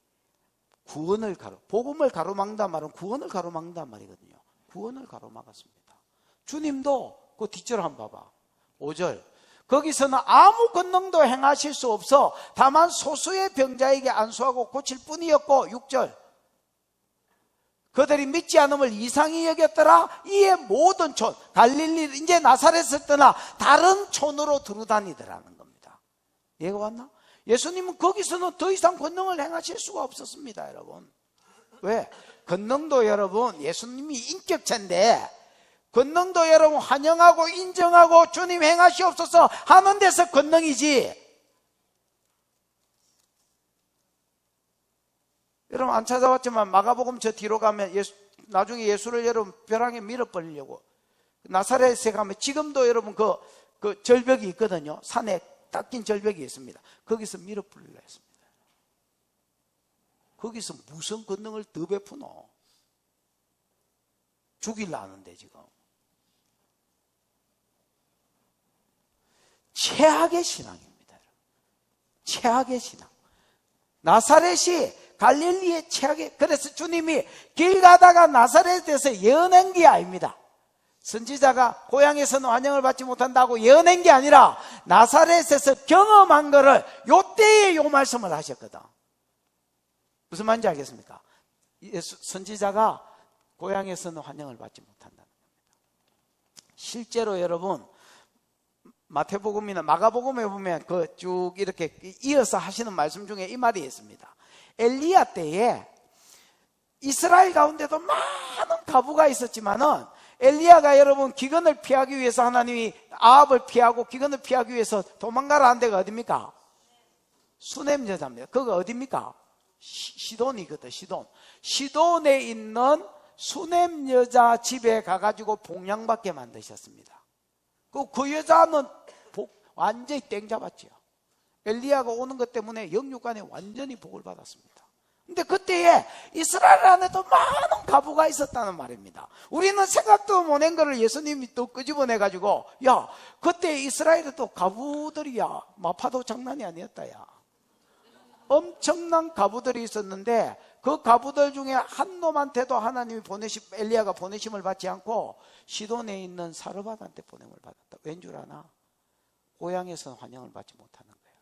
복음을 가로막는단 말은 구원을 가로막는단 말이거든요. 구원을 가로막았습니다. 주님도 그 뒷줄 한번 봐봐. 5절. 거기서는 아무 권능도 행하실 수 없어 다만 소수의 병자에게 안수하고 고칠 뿐이었고 6절. 그들이 믿지 않음을 이상히 여겼더라. 이에 모든 촌 갈릴리 이제 나사렛을 떠나 다른 촌으로 두루다니더라는 겁니다. 이해가 왔나? 예수님은 거기서는 더 이상 권능을 행하실 수가 없었습니다. 여러분 왜? 권능도 여러분 예수님이 인격체인데 권능도 여러분 환영하고 인정하고 주님 행하시옵소서 하는 데서 권능이지. 여러분 안 찾아왔지만 마가복음 저 뒤로 가면 나중에 예수를 여러분 벼랑에 밀어버리려고 나사렛에 가면 지금도 여러분 그 절벽이 있거든요. 산에 닦인 절벽이 있습니다. 거기서 밀어버리려 했습니다. 거기서 무슨 권능을 더 베푸노? 죽일라 하는데 지금. 최악의 신앙입니다. 최악의 신앙. 나사렛이 갈릴리의 최악의, 그래서 주님이 길 가다가 나사렛에서 예언한 게 아닙니다. 선지자가 고향에서는 환영을 받지 못한다고 예언한 게 아니라 나사렛에서 경험한 거를 요때에 요 말씀을 하셨거든. 무슨 말인지 알겠습니까? 선지자가 고향에서는 환영을 받지 못한다는 겁니다. 실제로 여러분 마태복음이나 마가복음에 보면 그 쭉 이렇게 이어서 하시는 말씀 중에 이 말이 있습니다. 엘리야 때에 이스라엘 가운데도 많은 과부가 있었지만은 엘리야가 여러분 기근을 피하기 위해서 하나님이 아합을 피하고 기근을 피하기 위해서 도망가라 한 데가 어딥니까? 수넴 여자입니다. 그거 어딥니까? 시돈이거든. 시돈에 있는 수넴 여자 집에 가가지고 봉양받게 만드셨습니다. 그 여자는 완전히 땡 잡았죠. 엘리야가 오는 것 때문에 영육간에 완전히 복을 받았습니다. 근데 그때에 이스라엘 안에도 많은 과부가 있었다는 말입니다. 우리는 생각도 못한 거를 예수님이 또 끄집어내가지고 야 그때 이스라엘에도 과부들이야 마파도 장난이 아니었다. 야 엄청난 과부들이 있었는데 그 과부들 중에 한 놈한테도 하나님이 엘리야가 보내심을 받지 않고 시돈에 있는 사르밧한테 보냄을 받았다. 왠 줄 아나? 고향에서는 환영을 받지 못하는 거예요.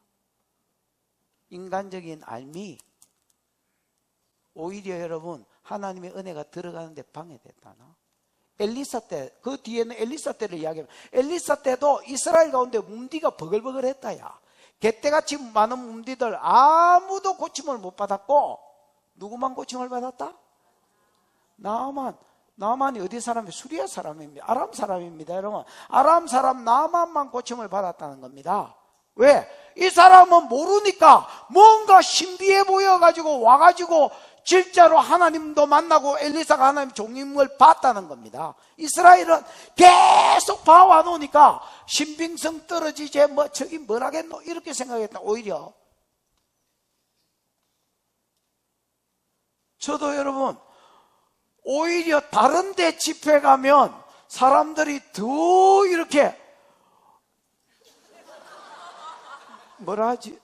인간적인 알미. 오히려 여러분 하나님의 은혜가 들어가는데 방해됐다나? 엘리사 때, 그 뒤에는 엘리사 때를 이야기하면 엘리사 때도 이스라엘 가운데 문디가 버글버글했다. 야 개떼같이 많은 문디들 아무도 고침을 못 받았고 누구만 고침을 받았다? 나만이 어디 사람이에요? 수리아 사람입니다. 아람 사람입니다. 여러분 아람 사람 나만만 고침을 받았다는 겁니다. 왜? 이 사람은 모르니까 뭔가 신비해 보여가지고 와가지고 진짜로 하나님도 만나고 엘리사가 하나님 종임을 봤다는 겁니다. 이스라엘은 계속 봐와 놓으니까 신빙성 떨어지지 저기 뭐라겠노 이렇게 생각했다. 오히려 저도 여러분 오히려 다른 데 집회 가면 사람들이 더 이렇게 뭐라 하지?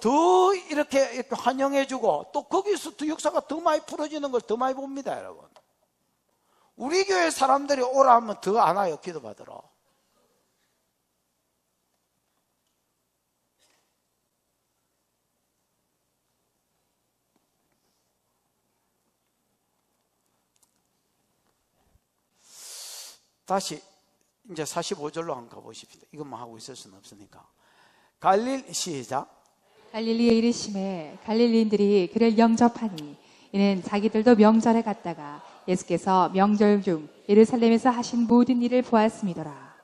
더 이렇게 환영해주고 또 거기서 더 역사가 더 많이 풀어지는 걸 더 많이 봅니다. 여러분 우리 교회 사람들이 오라 하면 더 안 와요. 기도받으러. 다시 이제 45절로 한번 가보십시다. 이것만 하고 있을 수는 없으니까. 시작. 갈릴리에 이르심에 갈릴리인들이 그를 영접하니 이는 자기들도 명절에 갔다가 예수께서 명절 중 예루살렘에서 하신 모든 일을 보았음이더라.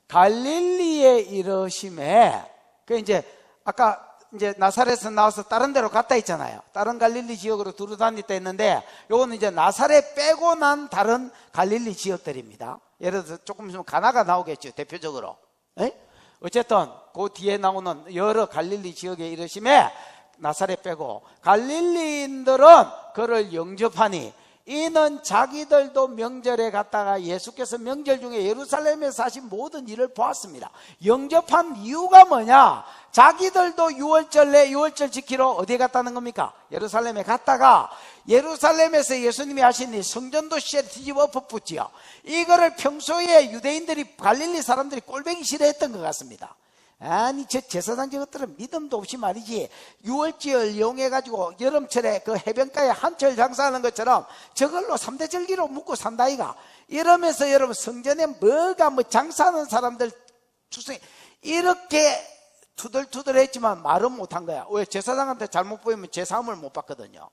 갈릴리에 이르심에 그 이제 아까 이제 나사렛에서 나와서 다른 데로 갔다 있잖아요. 다른 갈릴리 지역으로 두루 다녔다 했는데 요거는 이제 나사렛 빼고 난 다른 갈릴리 지역들입니다. 예를 들어서 조금 있으면 가나가 나오겠죠. 대표적으로. 에? 어쨌든 그 뒤에 나오는 여러 갈릴리 지역에 이르심에 나사렛 빼고 갈릴리인들은 그를 영접하니 이는 자기들도 명절에 갔다가 예수께서 명절 중에 예루살렘에서 하신 모든 일을 보았습니다. 영접한 이유가 뭐냐? 자기들도 유월절 지키러 어디에 갔다는 겁니까? 예루살렘에 갔다가 예루살렘에서 예수님이 하신 이 성전도 시에 뒤집어 엎어붙지요. 이거를 평소에 유대인들이 갈릴리 사람들이 꼴보기 싫어했던 것 같습니다. 아니 저 제사장 저것들은 믿음도 없이 말이지 유월절 이용해가지고 여름철에 그 해변가에 한철 장사하는 것처럼 저걸로 3대 절기로 묵고 산다이가 이러면서 여러분 성전에 뭐가 뭐 장사하는 사람들 추승 이렇게 투덜투덜했지만 말은 못한 거야. 왜? 제사장한테 잘못 보이면 제사함을 못 받거든요.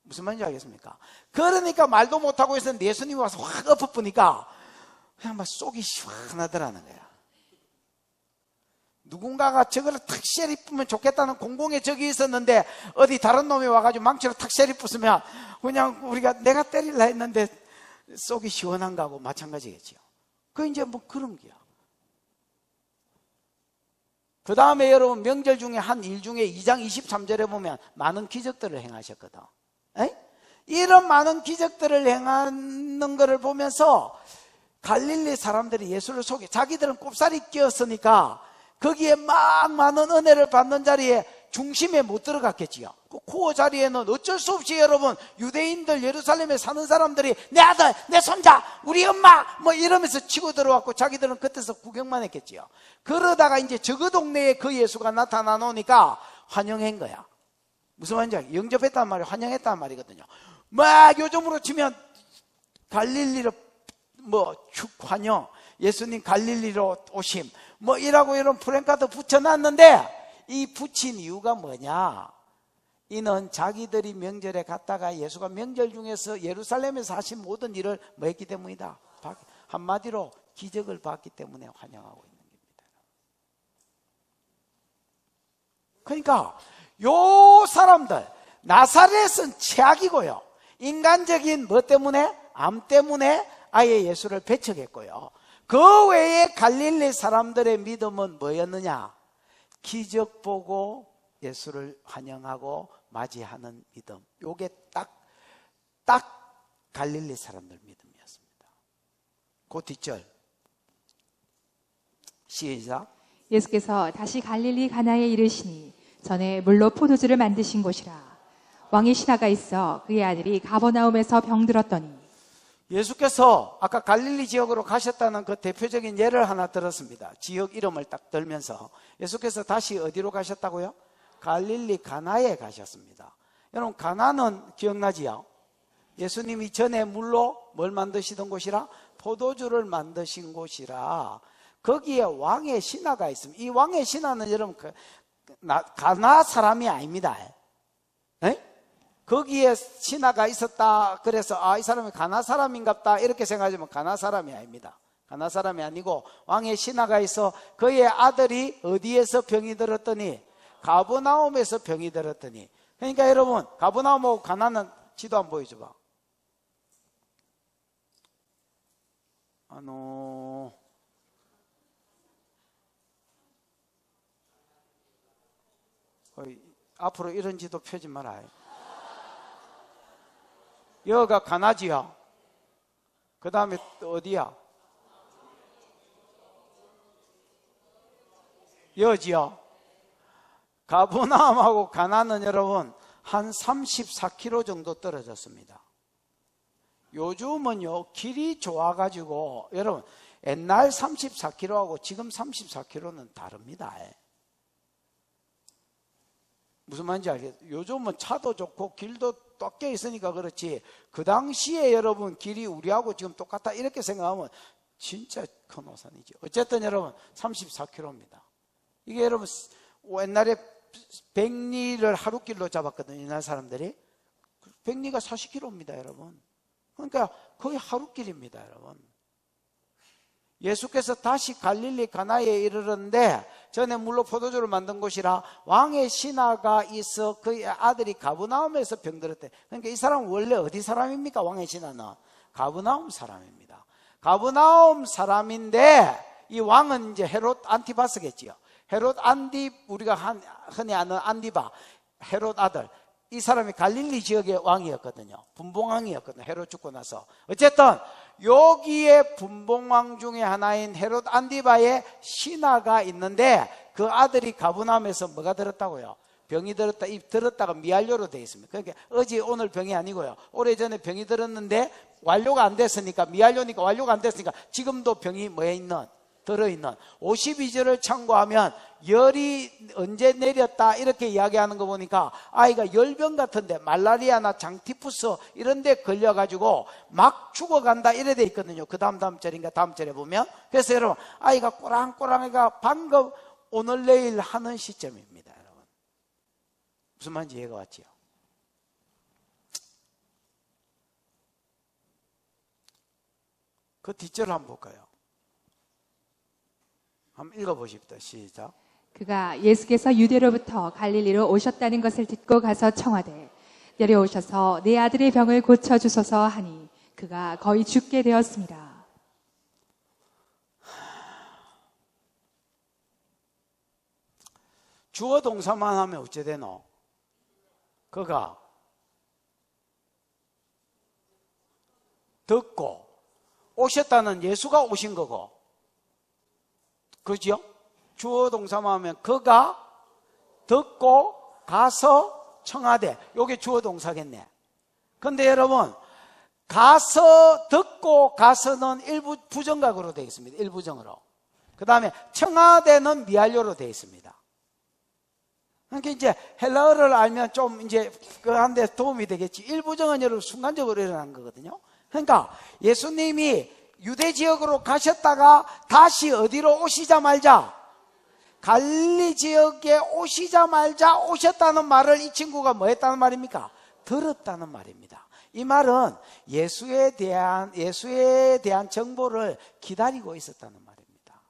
무슨 말인지 알겠습니까? 그러니까 말도 못하고 있었는데 예수님이 와서 확 엎어보니까 그냥 막 속이 시원하더라는 거야. 누군가가 저거를 탁 쉐리 뿌면 좋겠다는 공공의 적이 있었는데 어디 다른 놈이 와가지고 망치로 탁 쉐리 뿌으면 그냥 우리가 내가 때리려 했는데 속이 시원한 거하고 마찬가지겠죠. 그 이제 뭐 그런 게야. 그 다음에 여러분 명절 중에 한 일 중에 2장 23절에 보면 많은 기적들을 행하셨거든. 에? 이런 많은 기적들을 행하는 것을 보면서 갈릴리 사람들이 예수를 속여 자기들은 꼽살이 끼었으니까 거기에 막 많은 은혜를 받는 자리에 중심에 못 들어갔겠지요. 그 코어 자리에는 어쩔 수 없이 여러분 유대인들 예루살렘에 사는 사람들이 내 아들, 내 손자, 우리 엄마 뭐 이러면서 치고 들어왔고 자기들은 그때서 구경만 했겠지요. 그러다가 이제 저그 동네에 그 예수가 나타나 놓으니까 환영한 거야. 무슨 말인지 알죠? 영접했단 말이 환영했단 말이거든요. 막 요즘으로 치면 갈릴리로 뭐 축환영, 예수님 갈릴리로 오심 뭐 이라고 이런 프랭카드 붙여놨는데 이 붙인 이유가 뭐냐? 이는 자기들이 명절에 갔다가 예수가 명절 중에서 예루살렘에서 하신 모든 일을 뭐 했기 때문이다. 한마디로 기적을 봤기 때문에 환영하고 있는 겁니다. 그러니까 요 사람들 나사렛은 최악이고요. 인간적인 뭐 때문에? 암 때문에 아예 예수를 배척했고요. 그 외에 갈릴리 사람들의 믿음은 뭐였느냐? 기적 보고 예수를 환영하고 맞이하는 믿음. 요게 딱 갈릴리 사람들 믿음이었습니다. 그 뒷절 시작. 예수께서 다시 갈릴리 가나에 이르시니 전에 물로 포도주를 만드신 곳이라. 왕의 신하가 있어 그의 아들이 가버나움에서 병들었더니. 예수께서 아까 갈릴리 지역으로 가셨다는 그 대표적인 예를 하나 들었습니다. 지역 이름을 딱 들면서 예수께서 다시 어디로 가셨다고요? 갈릴리 가나에 가셨습니다. 여러분 가나는 기억나지요? 예수님이 전에 물로 뭘 만드시던 곳이라? 포도주를 만드신 곳이라. 거기에 왕의 신하가 있습니다. 이 왕의 신하는 여러분 가나 사람이 아닙니다. 에? 거기에 신하가 있었다. 그래서 이 사람이 가나 사람인갑다 이렇게 생각하지만 가나 사람이 아닙니다. 가나 사람이 아니고 왕의 신하가 있어 그의 아들이 어디에서 병이 들었더니 가버나움에서 병이 들었더니. 그러니까 여러분 가버나움하고 가나는 지도 한번 보여줘봐. 앞으로 이런 지도 펴지 말아요. 여기가 가나지요. 그 다음에 어디야? 여지요. 가버나움하고 가나는 여러분 한 34km 정도 떨어졌습니다. 요즘은요 길이 좋아가지고 여러분 옛날 34km하고 지금 34km는 다릅니다. 무슨 말인지 알겠어요? 요즘은 차도 좋고 길도 꽉 있으니까 그렇지 그 당시에 여러분 길이 우리하고 지금 똑같다 이렇게 생각하면 진짜 큰 오산이죠. 어쨌든 여러분 34km입니다. 이게 여러분 옛날에 백리를 하루길로 잡았거든요. 옛날 사람들이 백리가 40km입니다. 여러분 그러니까 거의 하루길입니다. 여러분 예수께서 다시 갈릴리 가나에 이르렀는데 전에 물로 포도주를 만든 곳이라 왕의 신하가 있어 그의 아들이 가버나움에서 병들었대. 그러니까 이 사람은 원래 어디 사람입니까? 왕의 신하는 가버나움 사람입니다. 가버나움 사람인데 이 왕은 이제 헤롯 안티바스겠지요. 헤롯 안디 우리가 흔히 아는 안디바 헤롯 아들 이 사람이 갈릴리 지역의 왕이었거든요. 분봉왕이었거든요. 헤롯 죽고 나서. 어쨌든 여기에 분봉왕 중에 하나인 헤롯 안디바의 신하가 있는데 그 아들이 가브나움에서 뭐가 들었다고요? 병이 들었다, 입 들었다가 미완료로 되어 있습니다. 그러니까 어제 오늘 병이 아니고요. 오래전에 병이 들었는데 완료가 안 됐으니까, 미완료니까 완료가 안 됐으니까 지금도 병이 뭐에 있는? 들어있는. 52절을 참고하면 열이 언제 내렸다 이렇게 이야기하는 거 보니까 아이가 열병 같은데 말라리아나 장티푸스 이런 데 걸려가지고 막 죽어간다 이래 돼 있거든요. 그 다음 절인가 다음 절에 보면. 그래서 여러분 아이가 꼬랑꼬랑해가 방금 오늘 내일 하는 시점입니다. 여러분 무슨 말인지 이해가 왔지요? 그 뒷절을 한번 볼까요? 한번 읽어보십시오. 시작. 그가 예수께서 유대로부터 갈릴리로 오셨다는 것을 듣고 가서 청하되 내려오셔서 내 아들의 병을 고쳐주소서 하니 그가 거의 죽게 되었습니다. 주어 동사만 하면 어째 되노? 그가 듣고 오셨다는 예수가 오신 거고, 그죠? 주어 동사만 하면 그가 듣고 가서 청하되, 요게 주어 동사겠네. 근데 여러분 가서 듣고 가서는 일부 부정각으로 되어 있습니다. 일부정으로. 그 다음에 청하되는 미완료로 되어 있습니다. 그러니까 이제 헬라어를 알면 좀 이제 그한데 도움이 되겠지. 일부정은 여러분 순간적으로 일어난 거거든요. 그러니까 예수님이 유대 지역으로 가셨다가 다시 어디로 오시자마자 갈릴리 지역에 오시자마자 오셨다는 말을 이 친구가 뭐 했다는 말입니까? 들었다는 말입니다. 이 말은 예수에 대한 정보를 기다리고 있었다는 말입니다.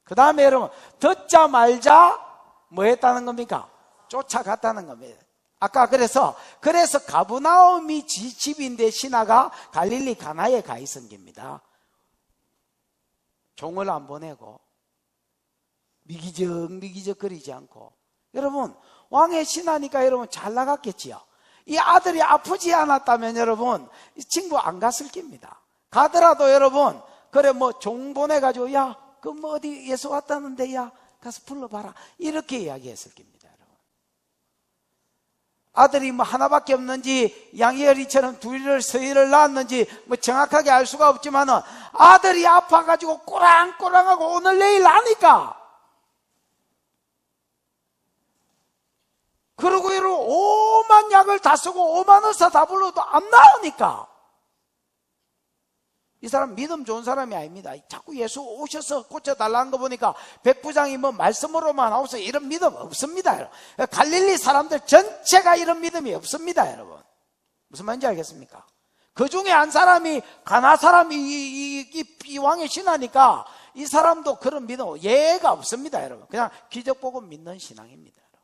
그 다음에 여러분 듣자마자 뭐 했다는 겁니까? 쫓아갔다는 겁니다. 아까 그래서 가브나움이 집인데 신하가 갈릴리 가나에 가 있은 겁니다. 종을 안 보내고 미기적거리지 않고. 여러분 왕의 신하니까 여러분 잘 나갔겠지요. 이 아들이 아프지 않았다면 여러분 이 친구 안 갔을 겁니다. 가더라도 여러분 그래 뭐 종 보내가지고 야 그 뭐 어디 예수 왔다는데 야 가서 불러봐라 이렇게 이야기했을 겁니다. 아들이 뭐 하나밖에 없는지 양이어리처럼 둘을 서희를 낳았는지 뭐 정확하게 알 수가 없지만은 아들이 아파가지고 꼬랑꼬랑하고 오늘 내일 나니까, 그리고 여러분 오만 약을 다 쓰고 오만 의사 다 불러도 안 나오니까 이 사람 믿음 좋은 사람이 아닙니다. 자꾸 예수 오셔서 고쳐달라는 거 보니까 백부장이 뭐 말씀으로만 나오서 이런 믿음 없습니다. 갈릴리 사람들 전체가 이런 믿음이 없습니다. 여러분 무슨 말인지 알겠습니까? 그 중에 한 사람이 가나 사람이 이 왕의 신하니까 이 사람도 그런 믿음 예가 없습니다. 여러분 그냥 기적 보고 믿는 신앙입니다. 여러분.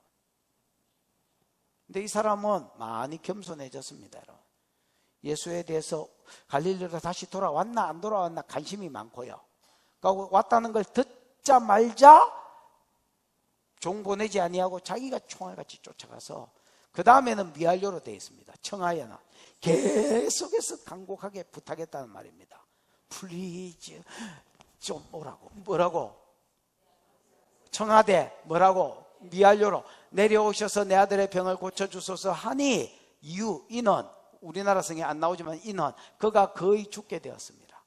근데 이 사람은 많이 겸손해졌습니다. 여러분. 예수에 대해서 갈릴리로 다시 돌아왔나 안 돌아왔나 관심이 많고요. 그러니까 왔다는 걸 듣자 말자 종 보내지 아니하고 자기가 총알같이 쫓아가서, 그 다음에는 미완료로 되어 있습니다. 청하여는 계속해서 간곡하게 부탁했다는 말입니다. 플리즈 좀 오라고. 뭐라고? 청하되 뭐라고? 미완료로 내려오셔서 내 아들의 병을 고쳐주소서 하니 이유 이는 우리나라 성에 안 나오지만 이는 그가 거의 죽게 되었습니다.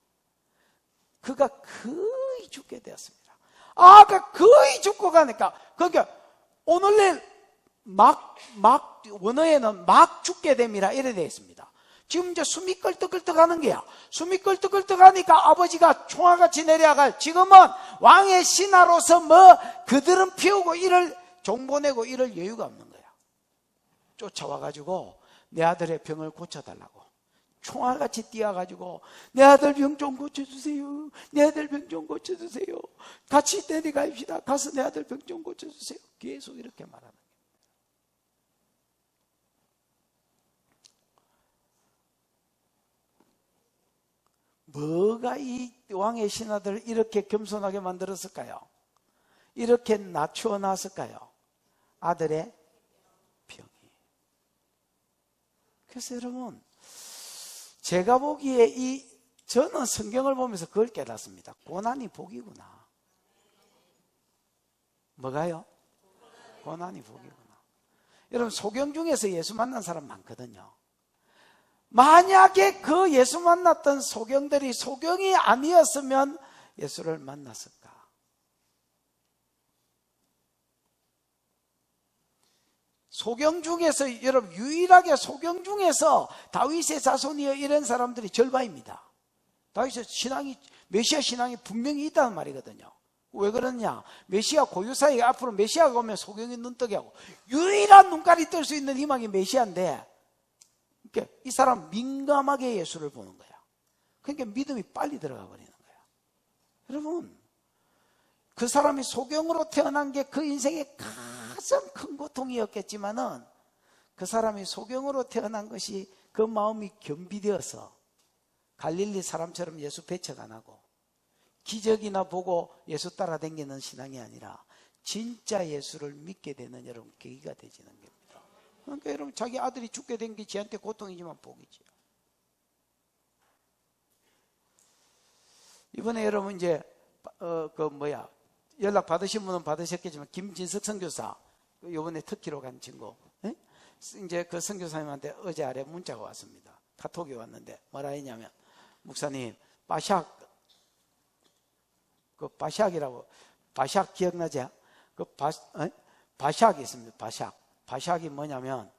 그가 거의 죽게 되었습니다. 아가 거의 죽고 가니까, 그러니까 오늘 내일 막 원어에는 막 죽게 됩니다 이래 되어 있습니다. 지금 이제 숨이 끌떡끌떡 하는 거야. 숨이 끌떡끌떡 하니까 아버지가 총알같이 내려갈, 지금은 왕의 신하로서 뭐 그들은 피우고 이럴 종 보내고 이럴 여유가 없는 거야. 쫓아와가지고 내 아들의 병을 고쳐달라고 총알같이 뛰어가지고 내 아들 병 좀 고쳐주세요. 내 아들 병 좀 고쳐주세요. 같이 내려갑시다. 가서 내 아들 병 좀 고쳐주세요. 계속 이렇게 말하는 거예요. 뭐가 이 왕의 신하들을 이렇게 겸손하게 만들었을까요? 이렇게 낮추어 놨을까요? 아들의 병이. 그래서 여러분, 제가 보기에 저는 성경을 보면서 그걸 깨닫습니다. 고난이 복이구나. 뭐가요? 고난이 복이구나. 여러분, 소경 중에서 예수 만난 사람 많거든요. 만약에 그 예수 만났던 소경들이 소경이 아니었으면 예수를 만났을까? 소경 중에서, 여러분, 유일하게 소경 중에서 다윗의 자손이여 이런 사람들이 절반입니다. 다윗의 신앙이, 메시아 신앙이 분명히 있다는 말이거든요. 왜 그러냐? 메시아 고유사에 앞으로 메시아가 오면 소경이 눈뜨게 하고, 유일한 눈깔이 뜰 수 있는 희망이 메시아인데, 그러니까 이 사람 민감하게 예수를 보는 거야. 그러니까 믿음이 빨리 들어가 버리는 거야. 여러분, 그 사람이 소경으로 태어난 게 그 인생의 가장 큰 고통이었겠지만은, 그 사람이 소경으로 태어난 것이 그 마음이 겸비되어서 갈릴리 사람처럼 예수 배척 안 하고 기적이나 보고 예수 따라다니는 신앙이 아니라 진짜 예수를 믿게 되는 여러분 계기가 되지는 겁니다. 그러니까 여러분, 자기 아들이 죽게 된 게 지한테 고통이지만 복이지요. 이번에 여러분 이제 연락 받으신 분은 받으셨겠지만 김진석 선교사, 이번에 터키로 간 친구, 이제 그 선교사님한테 어제 아래 문자가 왔습니다. 카톡이 왔는데 뭐라 했냐면, 목사님, 바샥이라고, 바샥 기억나지? 바샥이 있습니다. 바샥이 뭐냐면,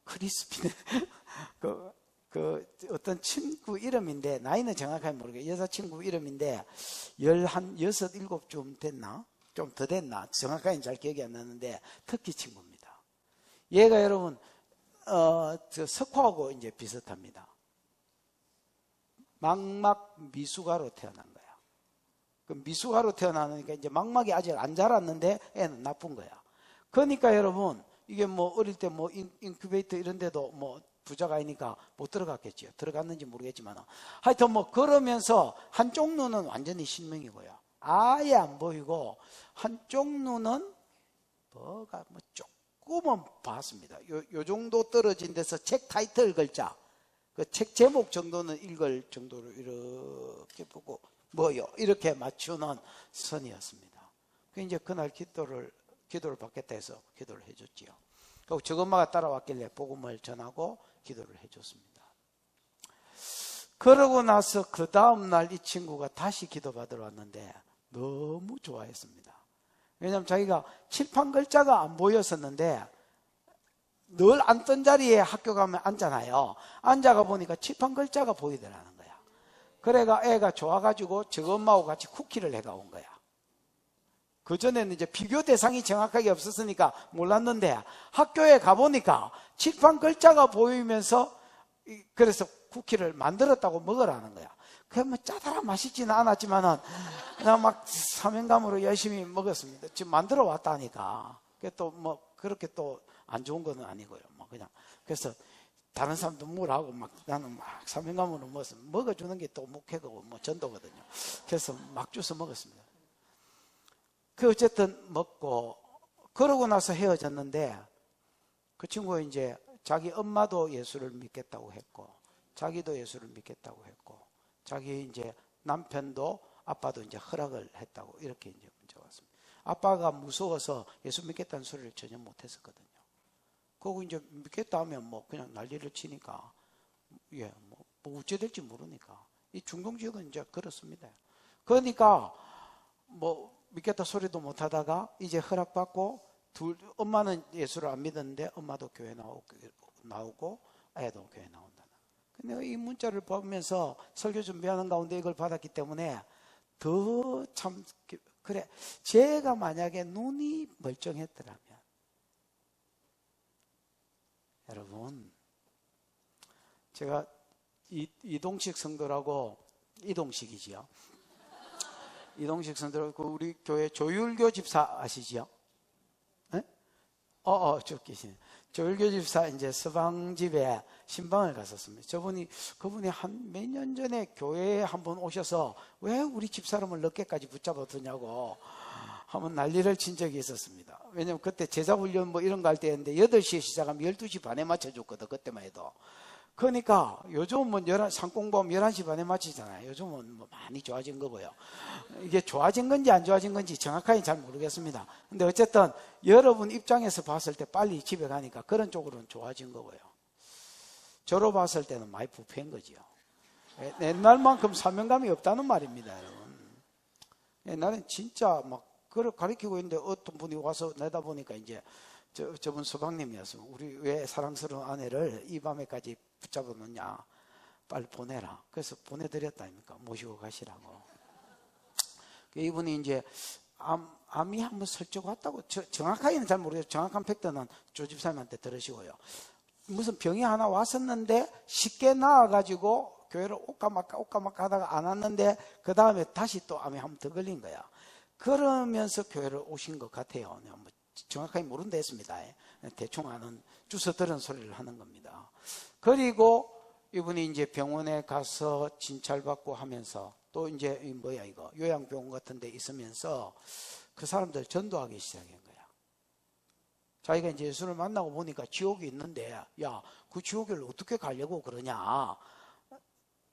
크리스피네. 어떤 친구 이름인데, 나이는 정확하게 모르겠어요. 여자친구 이름인데, 16, 17쯤 됐나? 좀 더 됐나? 정확하게는 잘 기억이 안 나는데, 터키 친구입니다. 얘가 여러분, 석화하고 이제 비슷합니다. 망막 미숙아로 태어난 거야. 그 미숙아로 태어나니까 이제 망막이 아직 안 자랐는데 애는 나쁜 거야. 그러니까 여러분, 이게 뭐 어릴 때 뭐 인큐베이터 이런 데도 뭐 부자가 아니니까 못 들어갔겠지요. 들어갔는지 모르겠지만. 하여튼 뭐 그러면서 한쪽 눈은 완전히 신명이고요. 아예 안 보이고, 한쪽 눈은 뭐가 뭐 조금은 봤습니다. 요 정도 떨어진 데서 책 타이틀 글자, 그 책 제목 정도는 읽을 정도로 이렇게 보고 뭐요? 이렇게 맞추는 선이었습니다. 그 이제 그날 기도를 받겠다 해서 기도를 해줬지요. 그리고 저엄마가 따라왔길래 복음을 전하고 기도를 해줬습니다. 그러고 나서 그 다음날 이 친구가 다시 기도 받으러 왔는데 너무 좋아했습니다. 왜냐하면 자기가 칠판 글자가 안 보였었는데 늘 앉던 자리에 학교 가면 앉잖아요. 앉아가 보니까 칠판 글자가 보이더라는 거야. 그래가 애가 좋아가지고 저 엄마하고 같이 쿠키를 해가 온 거야. 그전에는 이제 비교 대상이 정확하게 없었으니까 몰랐는데 학교에 가보니까 칠판 글자가 보이면서 그래서 쿠키를 만들었다고 먹으라는 거야. 그냥 뭐 짜다라 맛있지는 않았지만은 그냥 막 사명감으로 열심히 먹었습니다. 지금 만들어 왔다니까. 그게 또 뭐 그렇게 또 안 좋은 건 아니고요. 뭐 그냥 그래서 다른 사람도 먹으라고 막 나는 막 사명감으로 먹어주는 게 또 목회고 뭐 전도거든요. 그래서 막 주워 먹었습니다. 그 어쨌든 먹고 그러고 나서 헤어졌는데 그 친구가 이제 자기 엄마도 예수를 믿겠다고 했고 자기도 예수를 믿겠다고 했고 자기 이제 남편도 아빠도 이제 허락을 했다고 이렇게 이제 문자가 왔습니다. 아빠가 무서워서 예수 믿겠다는 소리를 전혀 못했었거든요. 그리고 이제 믿겠다 하면 뭐 그냥 난리를 치니까 뭐 어찌 될지 모르니까 이 중동 지역은 이제 그렇습니다. 그러니까 뭐 믿겠다 소리도 못하다가 이제 허락받고 엄마는 예수를 안 믿었는데 엄마도 교회 나오고 애도 교회 나온다. 근데 이 문자를 보면서 설교 준비하는 가운데 이걸 받았기 때문에 더 참 그래 제가 만약에 눈이 멀쩡했더라면 여러분 제가 이동식 성도라고 이동식이지요. 이동식 성도라고 우리 교회 조율교 집사 아시지요? 쭉 계시네. 조율교 집사 이제 서방집에 신방을 갔었습니다. 그분이 한 몇 년 전에 교회에 한번 오셔서 왜 우리 집사람을 늦게까지 붙잡아 두냐고 한번 난리를 친 적이 있었습니다. 왜냐면 그때 제자훈련 뭐 이런 거 할 때였는데 8시에 시작하면 12시 반에 맞춰줬거든. 그때만 해도. 그러니까 요즘은 뭐 상공범 11시 반에 마치잖아요. 요즘은 뭐 많이 좋아진 거 보여. 이게 좋아진 건지 안 좋아진 건지 정확하게 잘 모르겠습니다. 근데 어쨌든 여러분 입장에서 봤을 때 빨리 집에 가니까 그런 쪽으로는 좋아진 거 보여. 졸업했을 때는 많이 부패한 거지요. 옛날만큼 사명감이 없다는 말입니다, 여러분. 옛날엔 진짜 막 그걸 가르치고 있는데 어떤 분이 와서 내다보니까 이제 저분 서방님이었어. 우리 왜 사랑스러운 아내를 이 밤에까지 붙잡아 놓냐. 빨리 보내라. 그래서 보내드렸다니까. 모시고 가시라고. 이분이 이제 암이 한번 설정 왔다고. 정확하게는 잘 모르겠어요. 정확한 팩트는 조집사님한테 들으시고요. 무슨 병이 하나 왔었는데 쉽게 나아가지고 교회를 올까 말까 하다가 안 왔는데 그 다음에 다시 또 암에 한 번 더 걸린 거야. 그러면서 교회를 오신 것 같아요. 뭐 정확하게 모른다 했습니다. 대충 아는 주워 들은 소리를 하는 겁니다. 그리고 이분이 이제 병원에 가서 진찰받고 하면서 또 이제 뭐야 이거 요양병원 같은 데 있으면서 그 사람들 전도하기 시작한 거야. 자기가 이제 예수를 만나고 보니까 지옥이 있는데 야, 그 지옥을 어떻게 가려고 그러냐.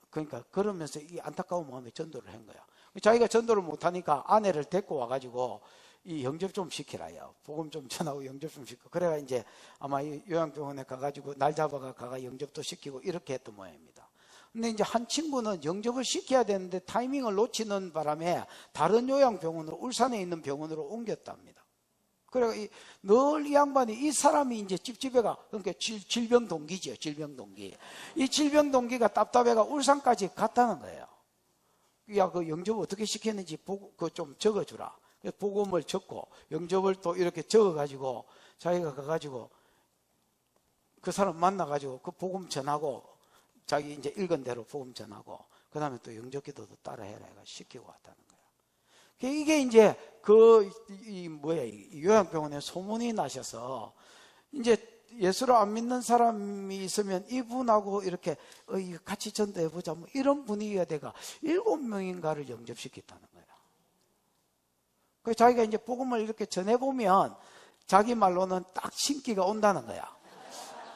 그러니까 그러면서 이 안타까운 마음에 전도를 한 거야. 자기가 전도를 못하니까 아내를 데리고 와가지고 이 영접 좀 시키라요. 복음 좀 전하고 영접 좀 시키고. 그래가 이제 아마 이 요양병원에 가가지고 날 잡아가 영접도 시키고 이렇게 했던 모양입니다. 근데 이제 한 친구는 영접을 시켜야 되는데 타이밍을 놓치는 바람에 다른 요양병원으로 울산에 있는 병원으로 옮겼답니다. 그래 늘 이 양반이 이 사람이 이제 집집에 가 그러니까 질병 동기죠. 질병 동기. 이 질병 동기가 답답해가 울산까지 갔다는 거예요. 야, 그 영접 어떻게 시켰는지 그 좀 적어주라. 복음을 적고 영접을 또 이렇게 적어가지고 자기가 가가지고 그 사람 만나가지고 그 복음 전하고 자기 이제 읽은 대로 복음 전하고 그 다음에 또 영접기도도 따라해라 해가 시키고 왔다는 거예요. 이게 이제 이 요양병원에 소문이 나셔서 이제 예수를 안 믿는 사람이 있으면 이분하고 이렇게 같이 전도해보자 뭐 이런 분위기가 돼가 7명인가를 영접시켰다는 거예요. 그래서 자기가 이제 복음을 이렇게 전해보면 자기 말로는 딱 신기가 온다는 거야.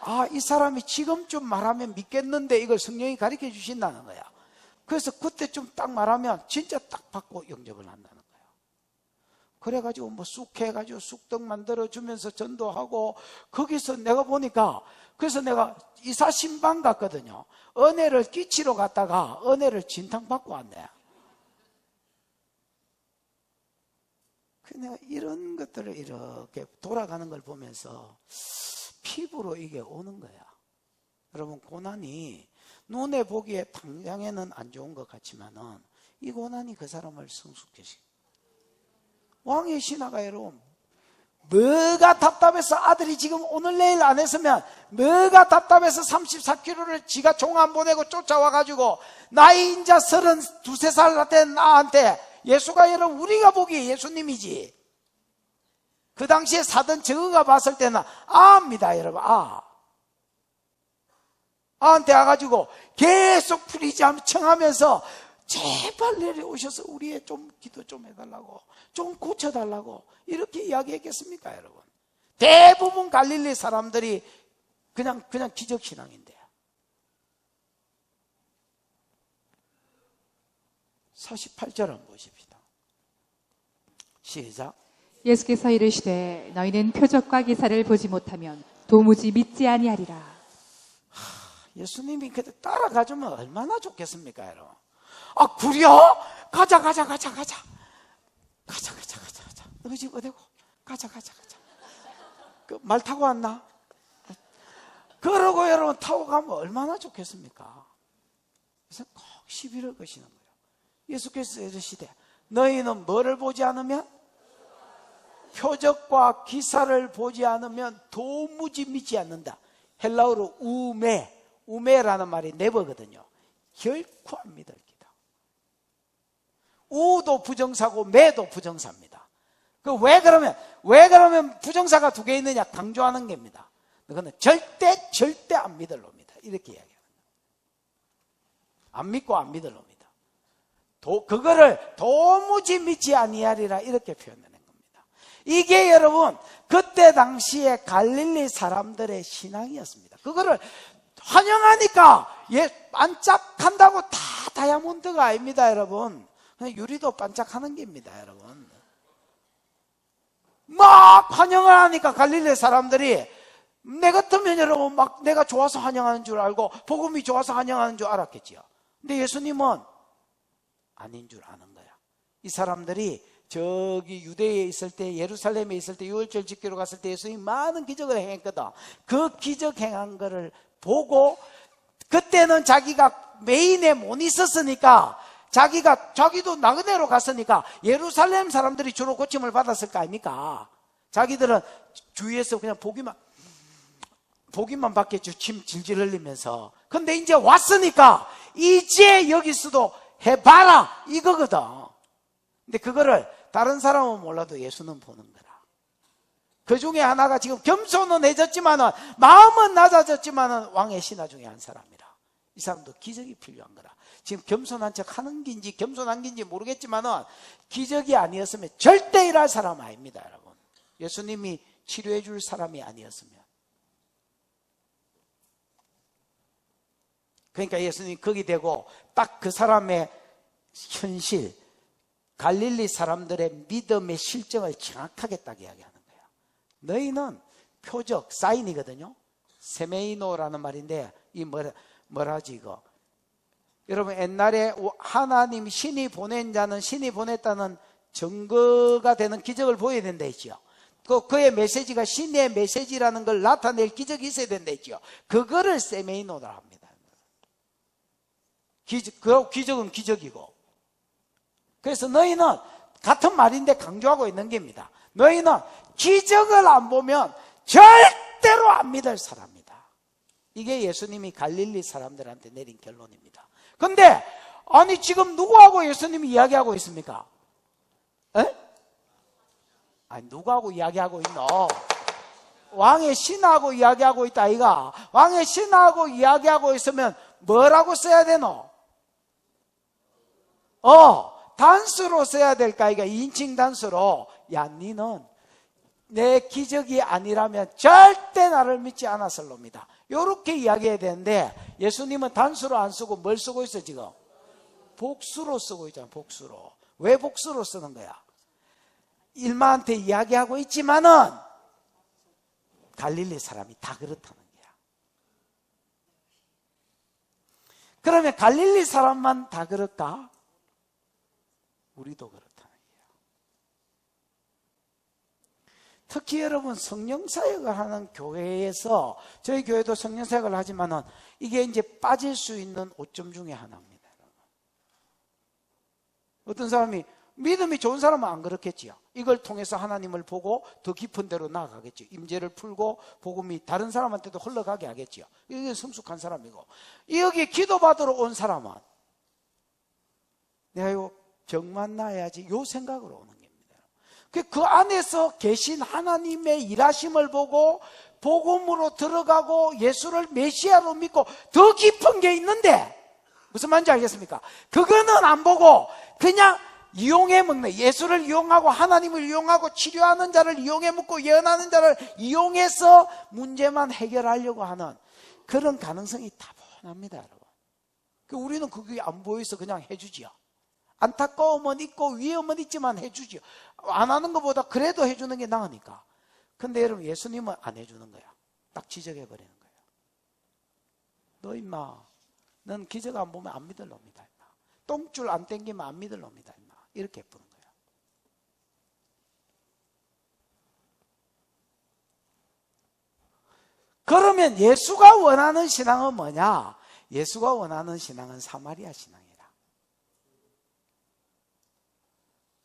아, 이 사람이 지금쯤 말하면 믿겠는데 이걸 성령이 가르쳐 주신다는 거야. 그래서 그때쯤 딱 말하면 진짜 딱 받고 영접을 한다는 거야. 그래가지고 뭐 쑥 해가지고 쑥떡 만들어주면서 전도하고 거기서 내가 보니까 그래서 내가 이사 신방 갔거든요. 은혜를 끼치러 갔다가 은혜를 진탕 받고 왔네. 내가 이런 것들을 이렇게 돌아가는 걸 보면서 피부로 이게 오는 거야. 여러분 고난이 눈에 보기에 당장에는 안 좋은 것 같지만은 이 고난이 그 사람을 성숙해시켜. 왕의 신하가 여러분 뭐가 답답해서 아들이 지금 오늘 내일 안 했으면 뭐가 답답해서 34km를 지가 종 안 보내고 쫓아와가지고 나이 인자 32~33살 된 나한테 예수가 여러분 우리가 보기에 예수님이지. 그 당시에 사던 저거가 봤을 때는 아입니다 여러분. 아한테 와가지고 계속 프리지하며 청하면서 제발 내려오셔서 우리의 좀 기도 좀 해달라고 좀 고쳐달라고 이렇게 이야기했겠습니까 여러분? 대부분 갈릴리 사람들이 그냥 기적신앙인데요. 48절 한번 보십시다. 시작. 예수께서 이르시되 너희는 표적과 기사를 보지 못하면 도무지 믿지 아니하리라. 예수님이 그때 따라가주면 얼마나 좋겠습니까 여러분? 그래요? 가자. 너희 집 어디고? 가자. 그 말 타고 왔나? 그러고 여러분 타고 가면 얼마나 좋겠습니까? 그래서 꼭 시비를 거시는 거예요. 예수께서 이르시되 너희는 뭐를 보지 않으면? 표적과 기사를 보지 않으면 도무지 믿지 않는다. 헬라어로 우메라는 말이 네버거든요. 결코 안 믿을 기다. 우도 부정사고 매도 부정사입니다. 왜 그러면 부정사가 2개 있느냐 강조하는 겁니다. 그거는 절대 안 믿을 놈이다. 이렇게 이야기합니다. 안 믿고 안 믿을 놈이다. 그거를 도무지 믿지 아니하리라 이렇게 표현하는 겁니다. 이게 여러분 그때 당시에 갈릴리 사람들의 신앙이었습니다. 그거를 환영하니까 반짝한다고 다 다이아몬드가 아닙니다, 여러분. 그냥 유리도 반짝하는 게입니다, 여러분. 막 환영을 하니까 갈릴리 사람들이, 내 같으면 여러분 막 내가 좋아서 환영하는 줄 알고 복음이 좋아서 환영하는 줄 알았겠지요. 근데 예수님은 아닌 줄 아는 거야. 이 사람들이 저기 유대에 있을 때, 예루살렘에 있을 때, 유월절 지키러 갔을 때 예수님이 많은 기적을 행했거든. 그 기적 행한 거를 보고, 그때는 자기가 메인에 못 있었으니까, 자기도 나그네로 갔으니까 예루살렘 사람들이 주로 고침을 받았을 거 아닙니까? 자기들은 주위에서 그냥 보기만 받겠죠. 침 질질 흘리면서. 근데 이제 왔으니까 이제 여기서도 해봐라 이거거든. 근데 그거를 다른 사람은 몰라도 예수는 보는 거라. 그 중에 하나가 지금 겸손은 해졌지만은, 마음은 낮아졌지만은 왕의 신하 중에 한 사람이라. 이 사람도 기적이 필요한 거라. 지금 겸손한 척 하는 긴지 겸손한 긴지 모르겠지만은 기적이 아니었으면 절대 일할 사람 아닙니다, 여러분. 예수님이 치료해 줄 사람이 아니었으면. 그러니까 예수님이 거기 대고 딱 그 사람의 현실, 갈릴리 사람들의 믿음의 실정을 정확하게 딱 이야기하는 거예요. 너희는 표적, 사인이거든요. 세메이노라는 말인데, 이 뭐라지 이거. 여러분, 옛날에 하나님 신이 보낸 자는 신이 보냈다는 증거가 되는 기적을 보여야 된다 했죠. 그의 메시지가 신의 메시지라는 걸 나타낼 기적이 있어야 된다 했죠. 그거를 세메이노라 합니다. 기적은 기적이고. 그래서 너희는 같은 말인데 강조하고 있는 겁니다. 너희는 기적을 안 보면 절대로 안 믿을 사람이다. 이게 예수님이 갈릴리 사람들한테 내린 결론입니다. 근데 아니 지금 누구하고 예수님이 이야기하고 있습니까? 에? 아니 누구하고 이야기하고 있노? 왕의 신하고 이야기하고 있다 아이가. 왕의 신하고 이야기하고 있으면 뭐라고 써야 되노? 단수로 써야 될까 아이가. 2인칭 단수로. 야, 니는 내 기적이 아니라면 절대 나를 믿지 않았을 놈이다. 이렇게 이야기해야 되는데, 예수님은 단수로 안 쓰고 뭘 쓰고 있어 지금? 복수로 쓰고 있잖아. 복수로. 왜 복수로 쓰는 거야? 일마한테 이야기하고 있지만은 갈릴리 사람이 다 그렇다는 거야. 그러면 갈릴리 사람만 다 그럴까? 우리도 그렇다는 거예요. 특히 여러분, 성령사역을 하는 교회에서, 저희 교회도 성령사역을 하지만은 이게 이제 빠질 수 있는 오점 중에 하나입니다. 어떤 사람이, 믿음이 좋은 사람은 안 그렇겠지요. 이걸 통해서 하나님을 보고 더 깊은 데로 나아가겠죠. 임재를 풀고 복음이 다른 사람한테도 흘러가게 하겠지요. 이게 성숙한 사람이고, 여기 기도받으러 온 사람은 내가 요 정 만나야지 요 생각으로 오는 겁니다. 그 안에서 계신 하나님의 일하심을 보고 복음으로 들어가고 예수를 메시아로 믿고 더 깊은 게 있는데, 무슨 말인지 알겠습니까? 그거는 안 보고 그냥 이용해 먹는, 예수를 이용하고 하나님을 이용하고 치료하는 자를 이용해 먹고 예언하는 자를 이용해서 문제만 해결하려고 하는 그런 가능성이 다분합니다, 여러분. 우리는 그게 안 보여서 그냥 해주지요. 안타까움은 있고 위험은 있지만 해주지요. 안 하는 것보다 그래도 해주는 게 나으니까. 근데 여러분, 예수님은 안 해주는 거야. 딱 지적해버리는 거예요. 너 임마, 넌 기적 안 보면 안 믿을 놈이다, 임마. 똥줄 안 땡기면 안 믿을 놈이다, 임마. 이렇게 부른 거예요. 그러면 예수가 원하는 신앙은 뭐냐? 예수가 원하는 신앙은 사마리아 신앙이라.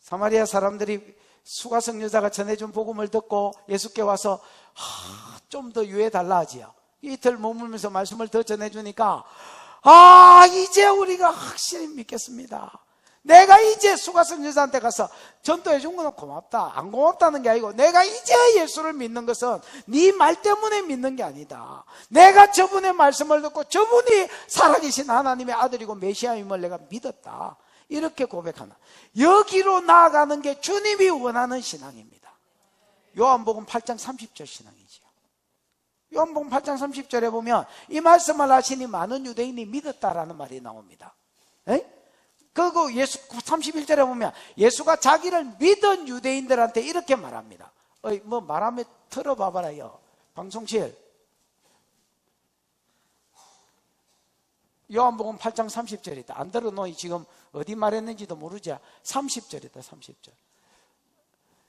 사마리아 사람들이 수가성 여자가 전해준 복음을 듣고 예수께 와서 좀 더 유해달라 하지요. 이틀 머물면서 말씀을 더 전해주니까 이제 우리가 확실히 믿겠습니다. 내가 이제 수가성 여자한테 가서 전도해 준 거는 고맙다. 안 고맙다는 게 아니고, 내가 이제 예수를 믿는 것은 네 말 때문에 믿는 게 아니다. 내가 저분의 말씀을 듣고 저분이 살아계신 하나님의 아들이고 메시아임을 내가 믿었다. 이렇게 고백하는, 여기로 나아가는 게 주님이 원하는 신앙입니다. 요한복음 8장 30절 신앙이지요. 요한복음 8장 30절에 보면 이 말씀을 하시니 많은 유대인이 믿었다라는 말이 나옵니다. 에? 그리고 예수 31절에 보면 예수가 자기를 믿은 유대인들한테 이렇게 말합니다. 뭐 말하면 들어봐봐라요. 방송실. 요한복음 8장 30절이다. 안 들어놓이 지금 어디 말했는지도 모르지. 30절이다. 30절.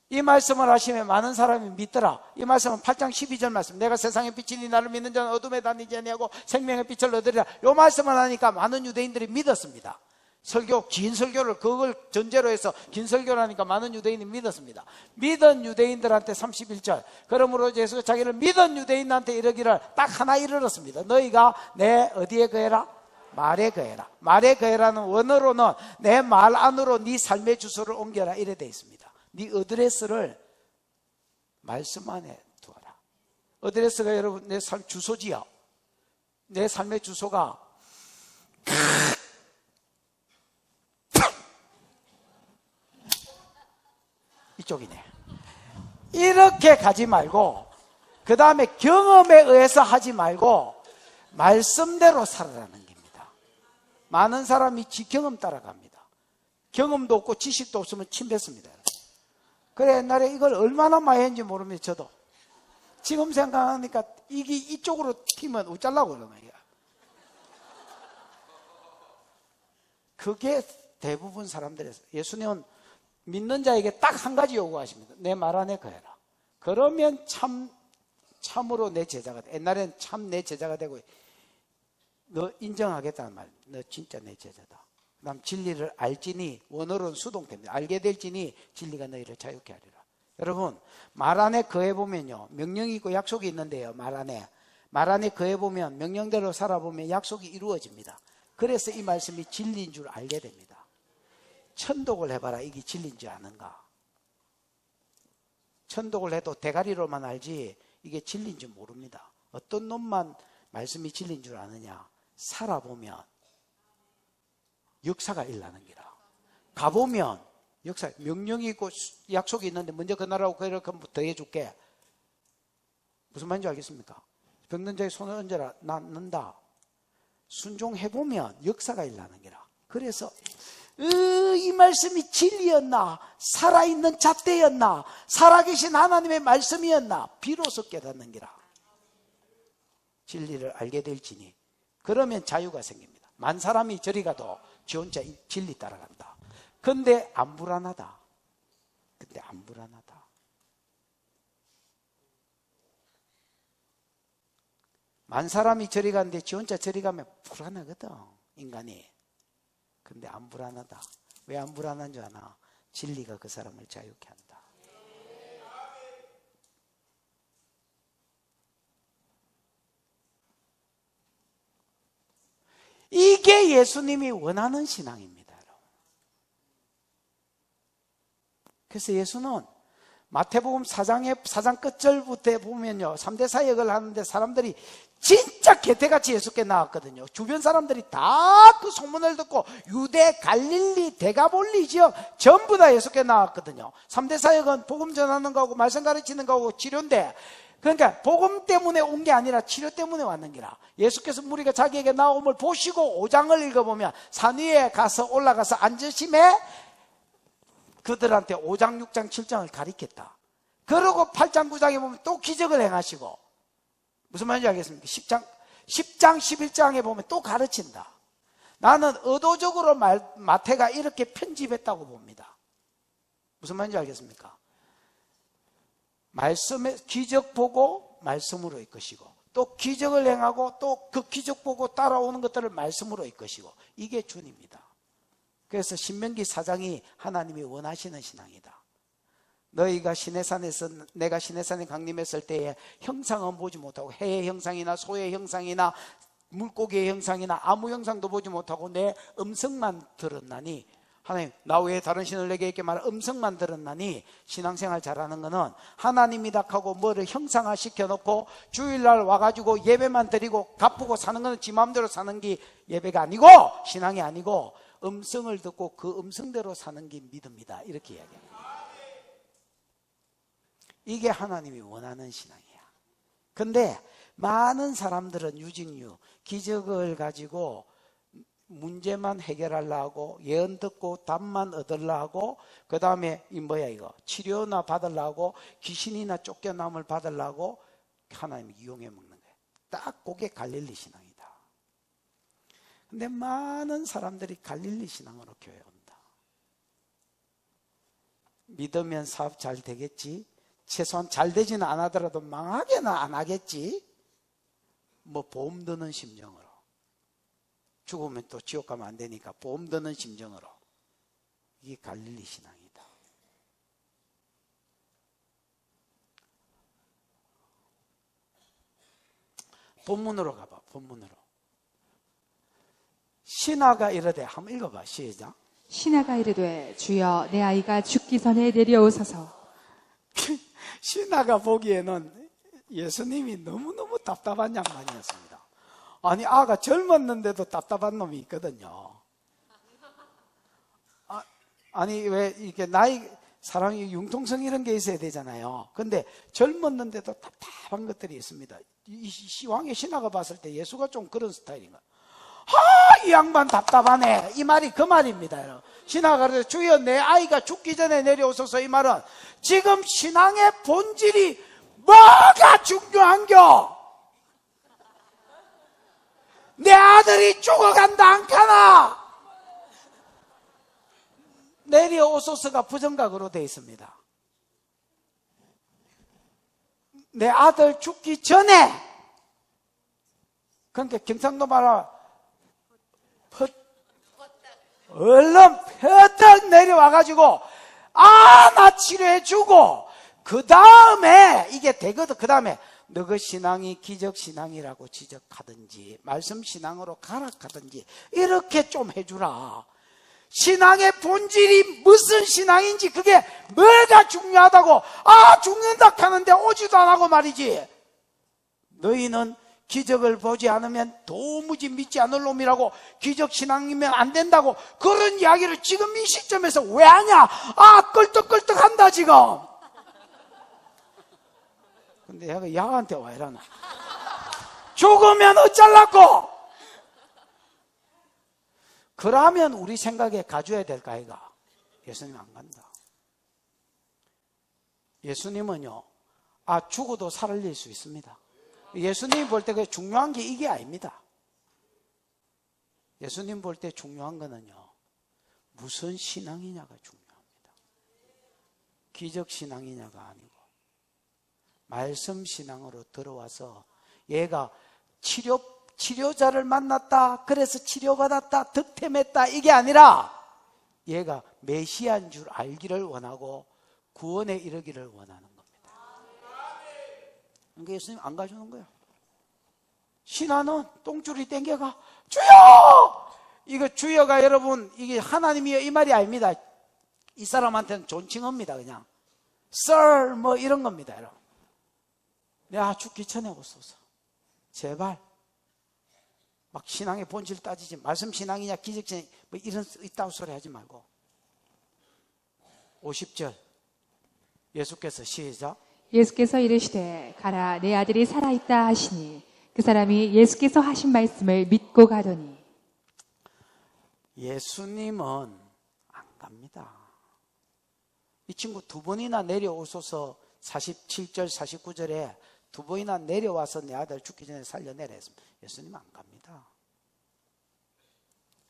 이 말씀을 하시면 많은 사람이 믿더라. 이 말씀은 8장 12절 말씀. 내가 세상의 빛이니 나를 믿는 자는 어둠에 다니지 아니하고 생명의 빛을 얻으리라. 이 말씀을 하니까 많은 유대인들이 믿었습니다. 긴 설교를 그걸 전제로 해서 긴 설교를 하니까 많은 유대인이 믿었습니다. 믿은 유대인들한테 31절. 그러므로 예수가 자기를 믿은 유대인한테 이르기를 딱 하나 이르렀습니다. 너희가 내 어디에 거해라? 말에 거해라. 말에 거해라는 원어로는 내 말 안으로 네 삶의 주소를 옮겨라 이래 돼 있습니다. 네 어드레스를 말씀 안에 두어라. 어드레스가 여러분 내 삶 주소지요. 내 삶의 주소가 이쪽이네. 이렇게 가지 말고 그 다음에 경험에 의해서 하지 말고 말씀대로 살아라는 겁니다. 많은 사람이 경험 따라갑니다. 경험도 없고 지식도 없으면 침 뱉습니다. 그래 옛날에 이걸 얼마나 많이 했는지 모릅니다. 저도 지금 생각하니까 이게 이쪽으로 튀면 어쩌려고 그러는 거야. 그게 대부분 사람들의 예수님은 믿는 자에게 딱 한 가지 요구하십니다. 내 말 안에 거해라. 그러면 참으로 내 제자가 돼. 옛날엔 참 내 제자가 되고 너 인정하겠다는 말. 너 진짜 내 제자다. 남 진리를 알지니 원어로는 수동태입니다. 알게 될지니 진리가 너희를 자유케 하리라. 여러분 말 안에 거해보면요 명령이 있고 약속이 있는데요. 말 안에 거해보면 명령대로 살아보면 약속이 이루어집니다. 그래서 이 말씀이 진리인 줄 알게 됩니다. 천독을 해봐라. 이게 진리인 줄 아는가? 천독을 해도 대가리로만 알지 이게 진리인 줄 모릅니다. 어떤 놈만 말씀이 진리인 줄 아느냐? 살아보면 역사가 일어나는 기라. 가보면 역사, 명령이 있고 약속이 있는데 먼저 그 나라고 그렇게 더 해줄게. 무슨 말인지 알겠습니까? 병든 자의 손을 얹어라. 낫는다. 순종해보면 역사가 일어나는 기라. 그래서 이 말씀이 진리였나? 살아있는 잣대였나? 살아계신 하나님의 말씀이었나? 비로소 깨닫는 기라. 진리를 알게 될지니 그러면 자유가 생깁니다. 만 사람이 저리 가도 지 혼자 진리 따라간다. 근데 안 불안하다. 만 사람이 저리 가는데 지 혼자 저리 가면 불안하거든, 인간이. 근데 안 불안하다. 왜 안 불안한 줄 아나? 진리가 그 사람을 자유케 한다. 이게 예수님이 원하는 신앙입니다. 그래서 예수는 마태복음 4장 끝절부터 보면요 3대 사역을 하는데 사람들이 진짜 개떼같이 예수께 나왔거든요. 주변 사람들이 다 그 소문을 듣고 유대, 갈릴리, 데가볼리 지역 전부 다 예수께 나왔거든요. 3대 사역은 복음 전하는 거하고 말씀 가르치는 거하고 치료인데, 그러니까 복음 때문에 온 게 아니라 치료 때문에 왔는 기라. 예수께서 무리가 자기에게 나옴을 보시고 5장을 읽어보면 산 위에 가서 올라가서 앉으심에 그들한테 5장, 6장, 7장을 가리켰다. 그러고 8장, 9장에 보면 또 기적을 행하시고, 무슨 말인지 알겠습니까? 10장, 11장에 보면 또 가르친다. 나는 의도적으로 마태가 이렇게 편집했다고 봅니다. 무슨 말인지 알겠습니까? 말씀에 기적 보고 말씀으로 이끄시고, 또 기적을 행하고 또 그 기적 보고 따라오는 것들을 말씀으로 이끄시고, 이게 주입니다. 그래서 신명기 4장이 하나님이 원하시는 신앙이다. 너희가 시내산에서, 내가 시내산에 강림했을 때에 형상은 보지 못하고 해의 형상이나 소의 형상이나 물고기의 형상이나 아무 형상도 보지 못하고 내 음성만 들었나니, 하나님 나 외에 다른 신을 내게 있게 말한 음성만 들었나니, 신앙생활 잘하는 거는 하나님이다 하고 뭐를 형상화 시켜놓고 주일날 와가지고 예배만 드리고 갚고 사는 거는 지 마음대로 사는 게 예배가 아니고 신앙이 아니고, 음성을 듣고 그 음성대로 사는 게 믿음이다, 이렇게 이야기합니다. 이게 하나님이 원하는 신앙이야. 근데 많은 사람들은 유직류, 기적을 가지고 문제만 해결하려고, 예언 듣고 답만 얻으려고, 그 다음에 치료나 받으려고, 귀신이나 쫓겨남을 받으려고 하나님이 이용해 먹는 거예요. 딱 그게 갈릴리 신앙이다. 근데 많은 사람들이 갈릴리 신앙으로 교회 온다. 믿으면 사업 잘 되겠지? 최소한 잘 되지는 않아더라도 망하게는 안 하겠지? 보험 드는 심정으로. 죽으면 또 지옥 가면 안 되니까 보험 드는 심정으로. 이게 갈릴리 신앙이다. 본문으로 가봐. 본문으로. 신하가 이르되, 한번 읽어봐. 시작. 신하가 이르되 주여 내 아이가 죽기 전에 내려오소서. 신하가 보기에는 예수님이 너무너무 답답한 양반이었습니다. 아니, 아가 젊었는데도 답답한 놈이 있거든요. 아니, 왜 이렇게 사람이 융통성 이런 게 있어야 되잖아요. 근데 젊었는데도 답답한 것들이 있습니다. 이 시왕의 신하가 봤을 때 예수가 좀 그런 스타일인가? 이 양반 답답하네. 이 말이 그 말입니다. 신하가 그래서 주여 내 아이가 죽기 전에 내려오소서. 이 말은 지금 신앙의 본질이 뭐가 중요한겨? 내 아들이 죽어간다 않카나? 내려오소서가 부정각으로 되어 있습니다. 내 아들 죽기 전에. 그러니까 경상도 말로 얼른 퍼뜩 내려와가지고 나 치료해주고 그 다음에 이게 되거든. 그 다음에 너그 신앙이 기적신앙이라고 지적하든지 말씀신앙으로 가락하든지 이렇게 좀 해주라. 신앙의 본질이 무슨 신앙인지 그게 뭐가 중요하다고. 죽는다 하는데 오지도 안 하고 말이지. 너희는 기적을 보지 않으면 도무지 믿지 않을 놈이라고, 기적신앙이면 안 된다고 그런 이야기를 지금 이 시점에서 왜 하냐? 껄떡껄떡한다 지금. 근데 얘가 야한테 와 이러나? 죽으면 어쩌려고? 그러면 우리 생각에 가져야 될까 아이가? 예수님 안 간다. 예수님은요, 죽어도 살릴 수 있습니다. 예수님이 볼 때 그 중요한 게 이게 아닙니다. 예수님 볼 때 중요한 거는요, 무슨 신앙이냐가 중요합니다. 기적신앙이냐가 아니고 말씀신앙으로 들어와서 얘가 치료자를 만났다, 그래서 치료받았다, 득템했다, 이게 아니라 얘가 메시아인 줄 알기를 원하고 구원에 이르기를 원하는 겁니다. 그러니까 예수님 안 가주는 거예요. 신하는 똥줄이 땡겨가 주여! 이거 주여가 여러분 이게 하나님이여 이 말이 아닙니다. 이 사람한테는 존칭어입니다. 그냥 Sir 뭐 이런 겁니다. 여러분, 내가 죽기 전에 오소서 제발. 막 신앙의 본질 따지지, 말씀 신앙이냐 기적신앙 뭐 이런 이따위 소리 하지 말고. 50절 예수께서 시작. 예수께서 이르시되 가라 내 아들이 살아있다 하시니 그 사람이 예수께서 하신 말씀을 믿고 가더니. 예수님은 안 갑니다. 이 친구 두 번이나 내려오소서 47절 49절에 두 번이나 내려와서 내 아들 죽기 전에 살려내라 했습니다. 예수님 안 갑니다.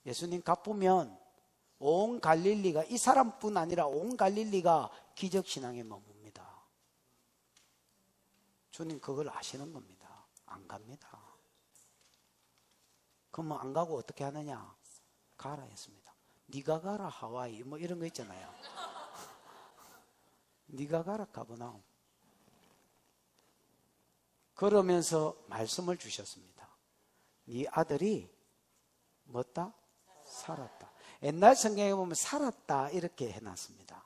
예수님 가보면 온 갈릴리가, 이 사람뿐 아니라 온 갈릴리가 기적신앙에 머뭅니다. 주님 그걸 아시는 겁니다. 안 갑니다. 그러면 안 가고 어떻게 하느냐? 가라 했습니다. 네가 가라 하와이 뭐 이런 거 있잖아요. 네가 가라 가버나움. 그러면서 말씀을 주셨습니다. 네 아들이 뭐다? 살았다. 옛날 성경에 보면 살았다 이렇게 해놨습니다.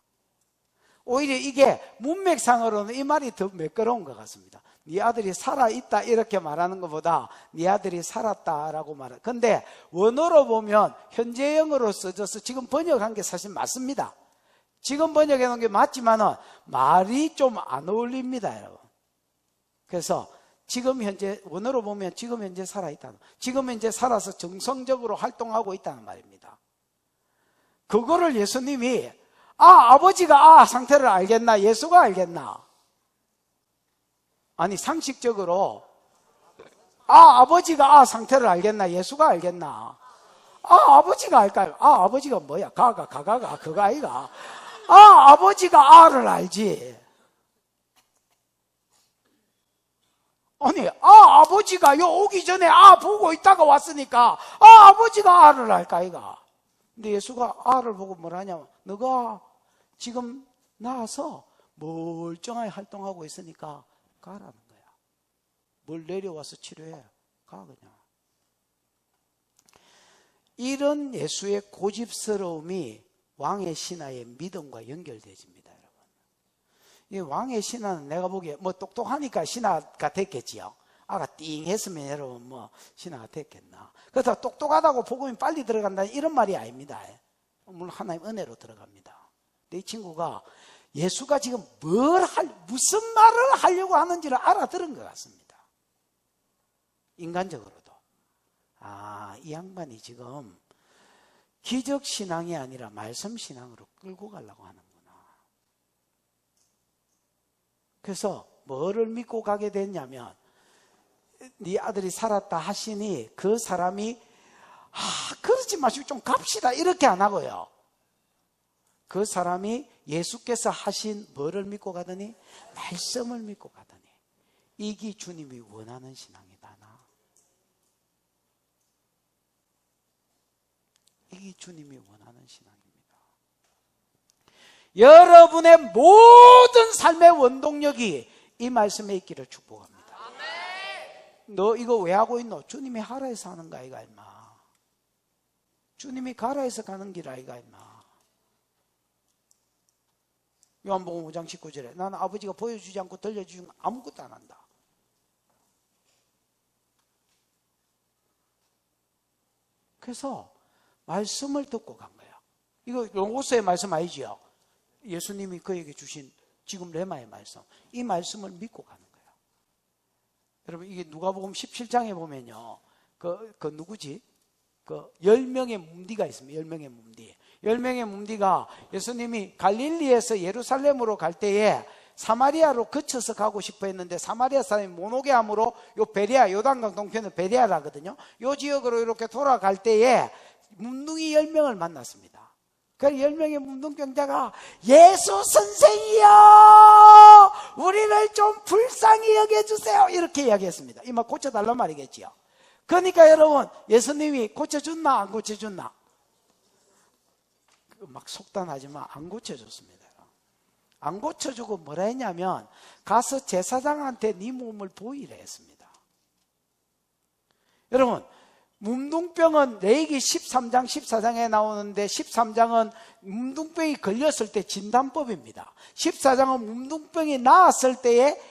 오히려 이게 문맥상으로는 이 말이 더 매끄러운 것 같습니다. 네 아들이 살아있다 이렇게 말하는 것보다 네 아들이 살았다라고 말해요. 근데 원어로 보면 현재형으로 써져서 지금 번역한 게 사실 맞습니다. 지금 번역해 놓은 게 맞지만은 말이 좀 안 어울립니다, 여러분. 그래서 지금 현재, 원어로 보면 지금 현재 살아있다는, 지금 현재 살아서 정성적으로 활동하고 있다는 말입니다. 그거를 예수님이 아버지가 상태를 알겠나? 예수가 알겠나? 아니, 상식적으로 아버지가 상태를 알겠나? 예수가 알겠나? 아버지가 알까요? 아버지가 뭐야? 가가 그거 아이가? 아버지가 아를 알지. 아니, 아버지가 오기 전에 보고 있다가 왔으니까 아버지가 아를 알까 아이가? 근데 예수가 아를 보고 뭐라냐면, 너가 지금 나와서 멀쩡하게 활동하고 있으니까 가라는 거야. 뭘 내려와서 치료해. 가 그냥. 이런 예수의 고집스러움이 왕의 신하의 믿음과 연결되집니다, 여러분. 이 왕의 신하는 내가 보기에 똑똑하니까 신하가 됐겠지요. 아가 띵 했으면 여러분 신하가 됐겠나. 그렇다고 똑똑하다고 복음이 빨리 들어간다 이런 말이 아닙니다. 물론 하나님 은혜로 들어갑니다. 근데 이 친구가 예수가 지금 무슨 말을 하려고 하는지를 알아들은 것 같습니다. 인간적으로도. 이 양반이 지금 기적신앙이 아니라 말씀신앙으로 끌고 가려고 하는구나. 그래서 뭐를 믿고 가게 됐냐면, 네 아들이 살았다 하시니 그 사람이 그러지 마시고 좀 갑시다 이렇게 안 하고요. 그 사람이 예수께서 하신 뭐를 믿고 가더니 말씀을 믿고 가더니 이게 주님이 원하는 신앙이다. 이게 주님이 원하는 신앙입니다. 여러분의 모든 삶의 원동력이 이 말씀에 있기를 축복합니다. 너 이거 왜 하고 있노? 주님이 하라 해서 하는 거 아이가 임마. 주님이 가라 해서 가는 길 아이가 임마. 요한복음 5장 19절에 나는 아버지가 보여주지 않고 들려주지 아무것도 안 한다. 그래서 말씀을 듣고 간 거예요. 이거 로고스의 말씀 아니지요? 예수님이 그에게 주신 지금 레마의 말씀, 이 말씀을 믿고 가는 거예요. 여러분, 이게 누가복음 17장에 보면요, 그 누구지? 10명의 문디가 있습니다. 10명의 문디. 10명의 문디가 예수님이 갈릴리에서 예루살렘으로 갈 때에 사마리아로 거쳐서 가고 싶어 했는데 사마리아 사람이 못 오게 함으로 요 베레아, 요단강 동편은 베레아라거든요. 요 지역으로 이렇게 돌아갈 때에 문둥이 10명을 만났습니다. 그 10명의 문둥병자가 예수 선생이여 우리를 좀 불쌍히 여겨주세요 이렇게 이야기했습니다. 이만 고쳐달란 말이겠지요. 그러니까 여러분, 예수님이 고쳐줬나 안 고쳐줬나? 막 속단하지만 안 고쳐줬습니다. 안 고쳐주고 뭐라 했냐면 가서 제사장한테 네 몸을 보이라 했습니다. 여러분, 문둥병은 레위기 13장 14장에 나오는데 13장은 문둥병이 걸렸을 때 진단법입니다. 14장은 문둥병이 나았을 때의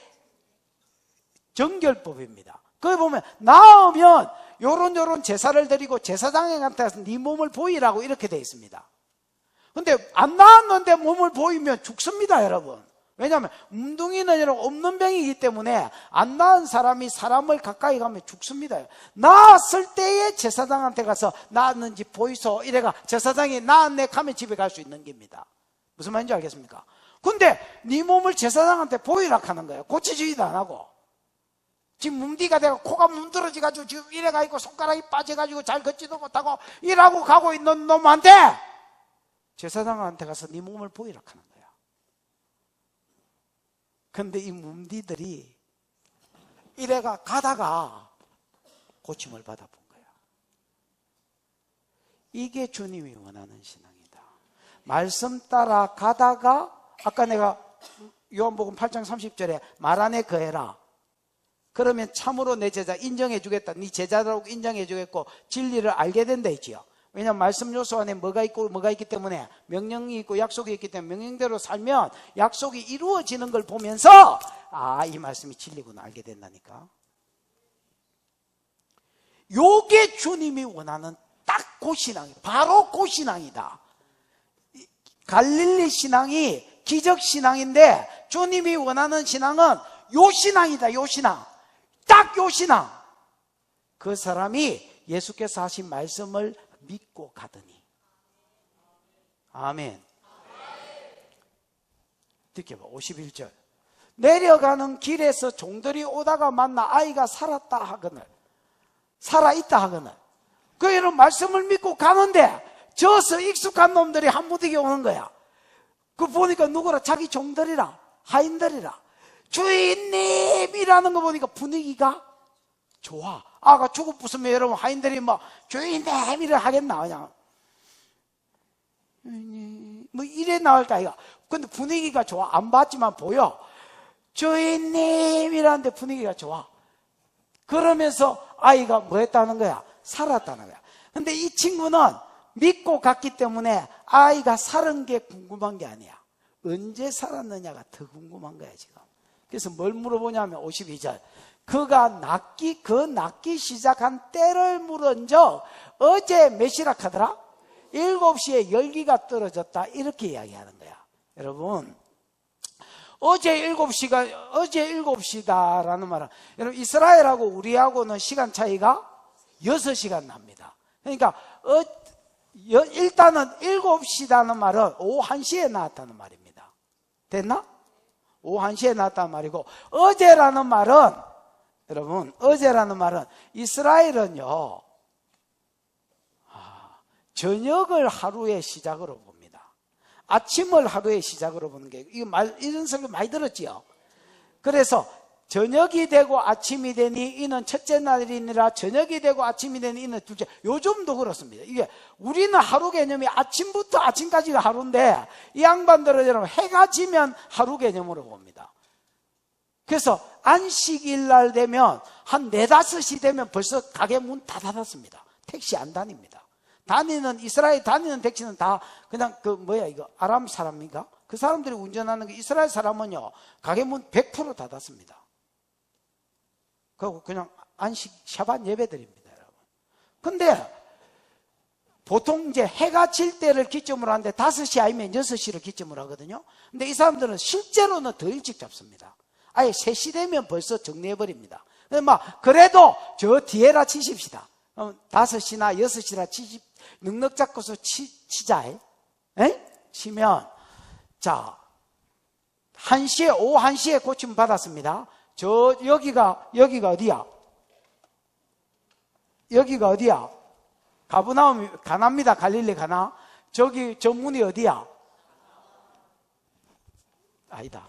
정결법입니다. 거기 보면 나으면 요런 제사를 드리고 제사장한테 가서 네 몸을 보이라고 이렇게 되어 있습니다. 근데 안 나았는데 몸을 보이면 죽습니다, 여러분. 왜냐하면 문둥이는 여러분 없는 병이기 때문에 안 나은 사람이 사람을 가까이 가면 죽습니다. 나았을 때에 제사장한테 가서 나았는지 보이소 이래가 제사장이 나았네 하면 집에 갈 수 있는 겁니다. 무슨 말인지 알겠습니까? 근데 네 몸을 제사장한테 보이라 하는 거예요. 고쳐지지도 안 하고. 지금 문디가 되고 코가 문드러져가지고 지금 이래가 있고 손가락이 빠져가지고 잘 걷지도 못하고 일하고 가고 있는 놈한테 제사장한테 가서 네 몸을 보이라 하는 거예요. 근데 이 문디들이 이래가 가다가 고침을 받아본 거예요. 이게 주님이 원하는 신앙이다. 말씀 따라 가다가 아까 내가 요한복음 8장 30절에 말 안에 거해라. 그러면 참으로 내 제자 인정해 주겠다. 네 제자라고 인정해 주겠고 진리를 알게 된다 했지요. 왜냐하면 말씀 요소 안에 뭐가 있고 뭐가 있기 때문에 명령이 있고 약속이 있기 때문에 명령대로 살면 약속이 이루어지는 걸 보면서 이 말씀이 진리구나 알게 된다니까. 요게 주님이 원하는 딱 그 신앙이 바로 그 신앙이다. 갈릴리 신앙이 기적 신앙인데 주님이 원하는 신앙은 요 신앙이다. 요 신앙. 딱 요 신앙. 그 사람이 예수께서 하신 말씀을 믿고 가더니. 아멘. 느껴봐. 51절. 내려가는 길에서 종들이 오다가 만나 아이가 살았다 하거늘, 살아있다 하거늘. 그 이런 말씀을 믿고 가는데 저서 익숙한 놈들이 한 무더기 오는 거야. 그 보니까 누구라? 자기 종들이라, 하인들이라. 주인님이라는 거 보니까 분위기가 좋아. 아가 죽어 부수면 여러분 하인들이 뭐 주인님이라 하겠나 그냥 뭐 이래 나올까 이거. 근데 분위기가 좋아. 안 봤지만 보여. 주인님이라는데 분위기가 좋아. 그러면서 아이가 뭐 했다는 거야? 살았다는 거야. 근데 이 친구는 믿고 갔기 때문에 아이가 살은 게 궁금한 게 아니야. 언제 살았느냐가 더 궁금한 거야 지금. 그래서 뭘 물어보냐면 52절. 그가 낳기 시작한 때를 물은 적 어제 몇 시라 하더라? 7시에 열기가 떨어졌다. 이렇게 이야기하는 거야. 여러분, 어제 7시다라는 말은, 여러분, 이스라엘하고 우리하고는 시간 차이가 6시간 납니다. 그러니까, 일단은 7시다는 말은 오후 1시에 나왔다는 말입니다. 됐나? 오후 1시에 나왔다는 말이고, 어제라는 말은, 여러분, 어제라는 말은 이스라엘은요, 저녁을 하루의 시작으로 봅니다. 아침을 하루의 시작으로 보는 게, 이런 설교 많이 들었지요? 그래서 저녁이 되고 아침이 되니 이는 첫째 날이니라, 저녁이 되고 아침이 되니 이는 둘째. 요즘도 그렇습니다. 이게 우리는 하루 개념이 아침부터 아침까지가 하루인데 이 양반들은 여러분 해가 지면 하루 개념으로 봅니다. 그래서 안식일 날 되면 한 4, 5시 되면 벌써 가게 문 다 닫았습니다. 택시 안 다닙니다. 이스라엘 다니는 택시는 다 그냥 이거 아람 사람인가? 그 사람들이 운전하는 게 이스라엘 사람은요, 가게 문 100% 닫았습니다. 그리고 그냥 안식 샤밧 예배드립니다, 여러분. 근데 보통 이제 해가 질 때를 기점으로 하는데 5시 아니면 6시를 기점으로 하거든요. 근데 이 사람들은 실제로는 더 일찍 잡습니다. 아예 3시 되면 벌써 정리해버립니다. 그래도 저 뒤에라 치십시다. 5시나 6시나 넉넉 잡고서 치자. 치면, 자, 오후 1시에 고침 받았습니다. 여기가 어디야? 여기가 어디야? 가브나움, 가나입니다. 갈릴리 가나. 저 문이 어디야? 아니다.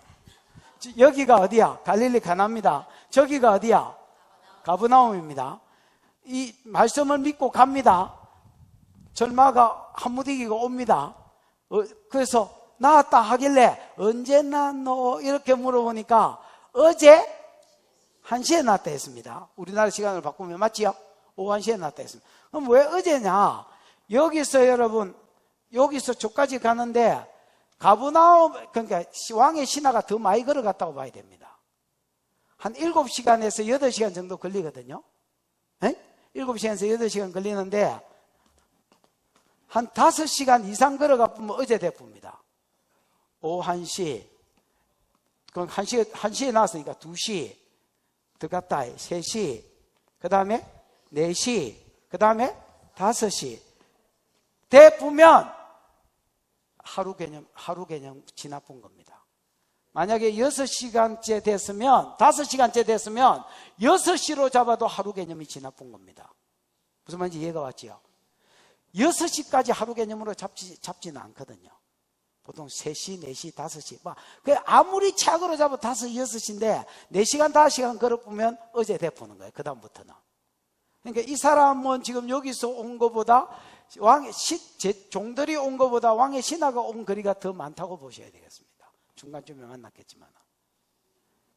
여기가 어디야? 갈릴리 가나입니다. 저기가 어디야? 가브나움입니다. 이 말씀을 믿고 갑니다. 절마가 한무디기가 옵니다. 그래서 나왔다 하길래 언제 나왔노? 이렇게 물어보니까 어제 1시에 나왔다 했습니다. 우리나라 시간을 바꾸면 맞지요? 오후 1시에 나왔다 했습니다. 그럼 왜 어제냐? 여기서 여러분, 여기서 저까지 가는데 가브나움, 그러니까 왕의 신하가 더 많이 걸어갔다고 봐야 됩니다. 한 7시간에서 8시간 정도 걸리거든요. 7시간에서 8시간 걸리는데 한 5시간 이상 걸어가면 어제 대포입니다. 오후 1시, 그럼 1시에 나왔으니까 2시, 들어갔다 3시, 그 다음에 4시, 그 다음에 5시. 대포면 하루 개념 지나쁜 겁니다. 만약에 6시간째 됐으면, 5시간째 됐으면 6시로 잡아도 하루 개념이 지나쁜 겁니다. 무슨 말인지 이해가 왔지요? 6시까지 하루 개념으로 잡지는 않거든요. 보통 3시, 4시, 5시. 아무리 착으로 잡아도 5, 6시인데 4시간, 5시간 걸어보면 어제 대포는 거예요. 그 다음부터는. 그러니까 이 사람은 지금 여기서 온 것보다 종들이 온 것보다 왕의 신하가 온 거리가 더 많다고 보셔야 되겠습니다. 중간쯤에 만났겠지만.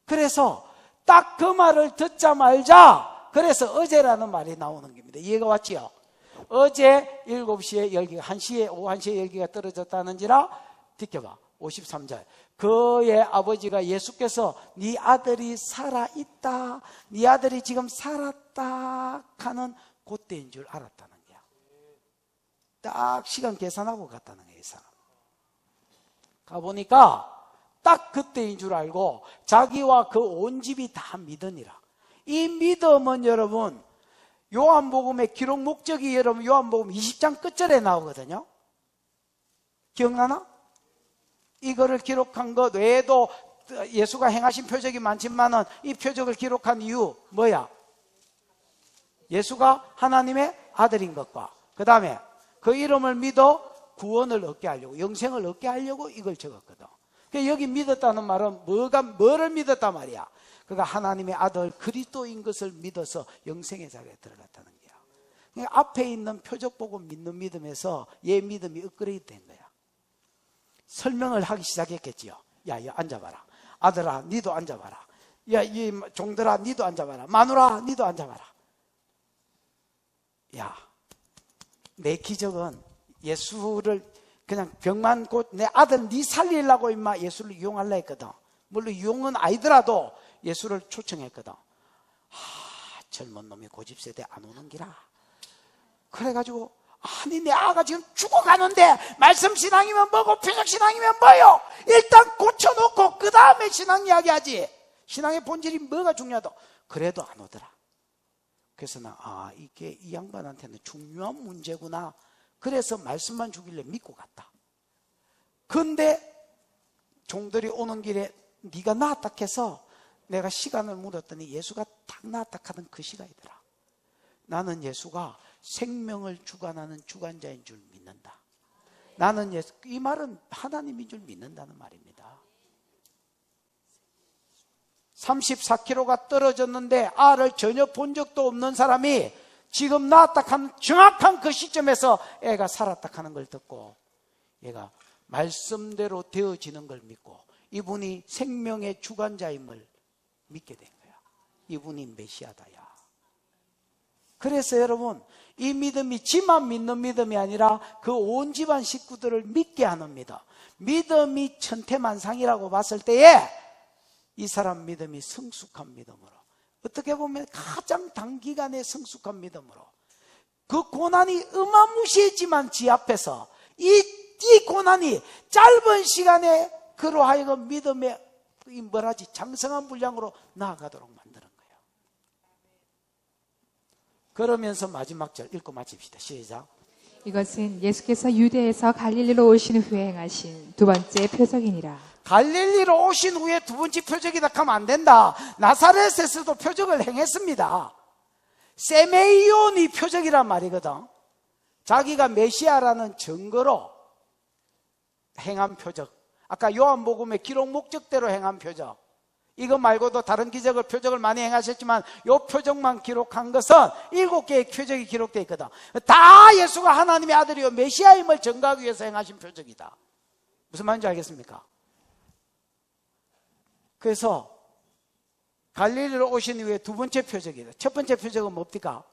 그래서 딱 그 말을 듣자마자 그래서 어제라는 말이 나오는 겁니다. 이해가 왔지요? 어제 7시에 열기가 1시에 오후 1시에 열기가 떨어졌다는지라 비켜봐. 53절. 그의 아버지가 예수께서 네 아들이 살아있다, 네 아들이 지금 살았다 하는 그때인 줄 알았다는 거야. 딱 시간 계산하고 갔다는 거야, 이 사람. 가보니까 딱 그때인 줄 알고 자기와 그 온 집이 다 믿으니라. 이 믿음은 여러분 요한복음의 기록 목적이 여러분 요한복음 20장 끝절에 나오거든요. 기억나나? 이거를 기록한 것 외에도 예수가 행하신 표적이 많지만은 이 표적을 기록한 이유 뭐야? 예수가 하나님의 아들인 것과 그 다음에 그 이름을 믿어 구원을 얻게 하려고 영생을 얻게 하려고 이걸 적었거든. 그러니까 여기 믿었다는 말은 뭐를 믿었단 말이야? 그가 하나님의 아들 그리스도인 것을 믿어서 영생의 자리에 들어갔다는 거야. 그러니까 앞에 있는 표적 보고 믿는 믿음에서 얘 믿음이 업그레이드 된 거야. 설명을 하기 시작했겠지요. 야, 앉아봐라. 아들아, 니도 앉아봐라. 야, 이 종들아, 니도 앉아봐라. 마누라, 니도 앉아봐라. 야, 내 기적은 예수를 그냥 병만 곧 내 아들 니 살리려고 임마 예수를 이용하려 했거든. 물론 이용은 아니더라도 예수를 초청했거든. 젊은 놈이 고집세대 안 오는 기라. 그래가지고 아니 내 아가 지금 죽어가는데 말씀 신앙이면 뭐고 표적 신앙이면 뭐요? 일단 고쳐놓고 그 다음에 신앙 이야기하지. 신앙의 본질이 뭐가 중요하다. 그래도 안 오더라. 그래서 나 이게 이 양반한테는 중요한 문제구나. 그래서 말씀만 주길래 믿고 갔다. 근데 종들이 오는 길에 네가 나았다 해서 내가 시간을 물었더니 예수가 딱 나았다 하던 그 시간이더라. 나는 예수가 생명을 주관하는 주관자인 줄 믿는다. 나는 이 말은 하나님인 줄 믿는다는 말입니다. 34kg가 떨어졌는데 알을 전혀 본 적도 없는 사람이 지금 낳았다 하는 정확한 그 시점에서 애가 살았다 하는 걸 듣고 얘가 말씀대로 되어지는 걸 믿고 이분이 생명의 주관자임을 믿게 된 거야. 이분이 메시아다야. 그래서 여러분 이 믿음이 지만 믿는 믿음이 아니라 그 온 집안 식구들을 믿게 하는 믿음. 믿음이 천태만상이라고 봤을 때에 이 사람 믿음이 성숙한 믿음으로 어떻게 보면 가장 단기간에 성숙한 믿음으로 그 고난이 어마무시했지만 지 앞에서 이 고난이 짧은 시간에 그로 하여금 믿음의 장성한 분량으로 나아가도록 만드는 거예요. 그러면서 마지막 절 읽고 마칩시다. 시작. 이것은 예수께서 유대에서 갈릴리로 오신 후에 행하신 두 번째 표적이니라. 갈릴리로 오신 후에 두 번째 표적이다 하면 안 된다. 나사렛에서도 표적을 행했습니다. 세메이온이 표적이란 말이거든. 자기가 메시아라는 증거로 행한 표적. 아까 요한복음의 기록 목적대로 행한 표적. 이거 말고도 다른 표적을 많이 행하셨지만 요 표적만 기록한 것은 7개의 표적이 기록되어 있거든. 다 예수가 하나님의 아들이요 메시아임을 증거하기 위해서 행하신 표적이다. 무슨 말인지 알겠습니까? 그래서 갈릴리로 오신 이후에 두 번째 표적이다. 첫 번째 표적은 뭡니까?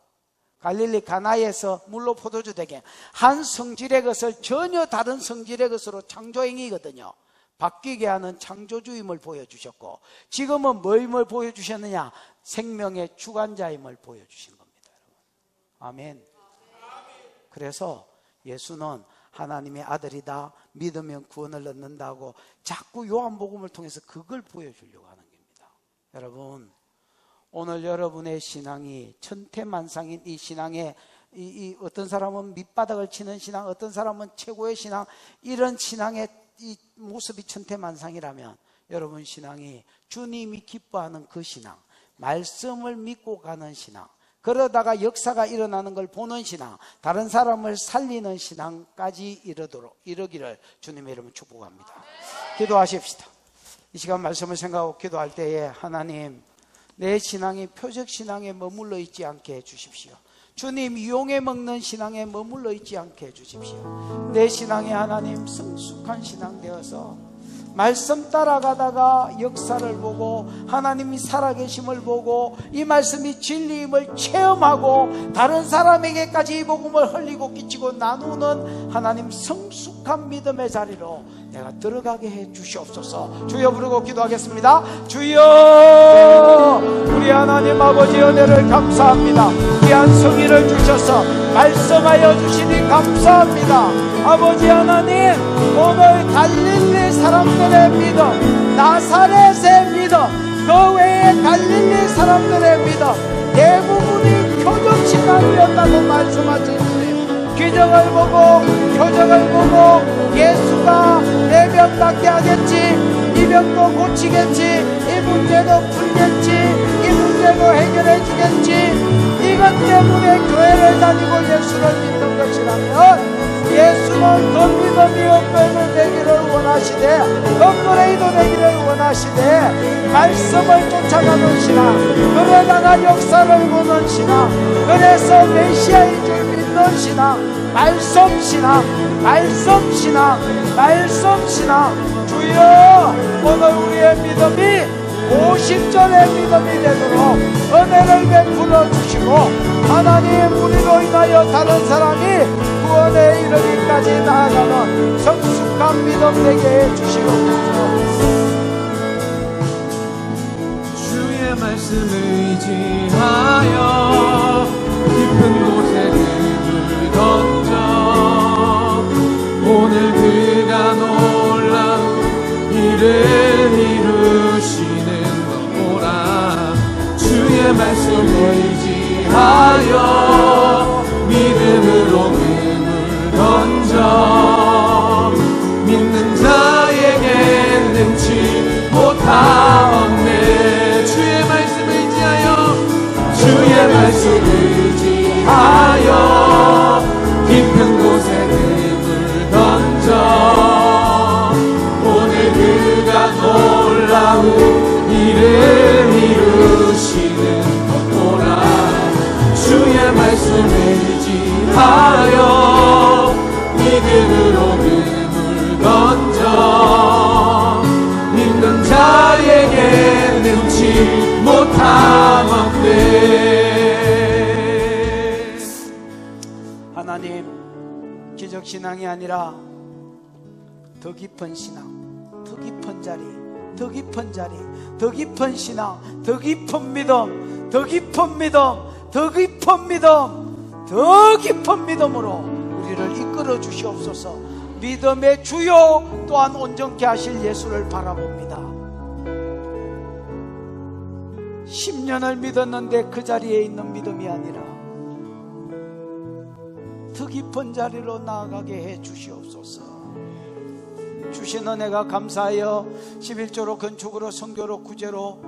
갈릴리 가나에서 물로 포도주 되게 한 성질의 것을 전혀 다른 성질의 것으로 창조행위거든요. 바뀌게 하는 창조주임을 보여주셨고 지금은 뭐임을 보여주셨느냐? 생명의 주관자임을 보여주신 겁니다. 아멘. 그래서 예수는 하나님의 아들이다. 믿으면 구원을 얻는다고 자꾸 요한복음을 통해서 그걸 보여주려고 하는 겁니다. 여러분 오늘 여러분의 신앙이 천태만상인 이 신앙에 어떤 사람은 밑바닥을 치는 신앙, 어떤 사람은 최고의 신앙, 이런 신앙의 이 모습이 천태만상이라면 여러분 신앙이 주님이 기뻐하는 그 신앙, 말씀을 믿고 가는 신앙, 그러다가 역사가 일어나는 걸 보는 신앙, 다른 사람을 살리는 신앙까지 이르기를 주님의 이름으로 축복합니다. 기도하십시다. 이 시간 말씀을 생각하고 기도할 때에 하나님 내 신앙이 표적 신앙에 머물러 있지 않게 해주십시오. 주님 이용해 먹는 신앙에 머물러 있지 않게 해주십시오. 내 신앙이 하나님 성숙한 신앙 되어서 말씀 따라가다가 역사를 보고 하나님이 살아계심을 보고 이 말씀이 진리임을 체험하고 다른 사람에게까지 이 복음을 흘리고 끼치고 나누는 하나님 성숙한 믿음의 자리로 내가 들어가게 해 주시옵소서. 주여 부르고 기도하겠습니다. 주여 우리 하나님 아버지 은혜를 감사합니다. 귀한 성의를 주셔서 말씀하여 주시니 감사합니다. 아버지 하나님, 오늘 갈릴리 사람들의 믿음, 나사렛의 믿음, 그 외에 갈릴리 사람들의 믿음 대부분이 표적신앙이었다고 말씀하시는데, 기적을 보고 표적을 보고 예수가 내 병 낫게 하겠지, 이 병도 고치겠지, 이 문제도 풀겠지, 이 문제도 해결해 주겠지, 이것 때문에 교회를 다니고 예수를 믿는 것이라면 예수는 그 믿음이 업그레이드 되기를 원하시되, 업그레이드 되기를 원하시되, 말씀을 쫓아가는 신앙, 그러다가 역사를 보는 신앙, 그래서 메시아인 줄 믿는 신앙, 말씀 신앙, 말씀 신앙, 말씀 신앙. 주여, 오늘 우리의 믿음이 50절의 믿음이 되도록 은혜를 베풀어 주시고, 하나님, 우리로 인하여 다른 사람이 구원에 이르기까지 나아가는 성숙한 믿음 되게 해 주시옵소서. 주의 말씀 의지하여 깊은 곳에 등을 던져 오늘 그가 놀라운 일을 이루시는 것 보라. 주의 말씀 의지하여 믿음으로 금을 던져 믿는 자에게 능치 못하옵네. 주의 말씀 의지하여, 주의 말씀 의지하여 깊은 곳에 금을 던져 오늘 그가 놀라운 일을 이루시는 것 보라. 주의 말씀 의지하여 믿음으로 금을 던져 믿는 자에게 능치 못하옵네. 하나님, 기적신앙이 아니라 더 깊은 신앙, 더 깊은 자리, 더 깊은 자리, 더 깊은 신앙, 더 깊은 믿음, 더 깊은 믿음, 더 깊은 믿음, 더 깊은 믿음으로 우리를 이끌어 주시옵소서. 믿음의 주요 또한 온전케 하실 예수를 바라봅니다. 10년을 믿었는데 그 자리에 있는 믿음이 아니라 더 깊은 자리로 나아가게 해 주시옵소서. 주신 은혜가 감사하여 11조로 건축으로 성교로 구제로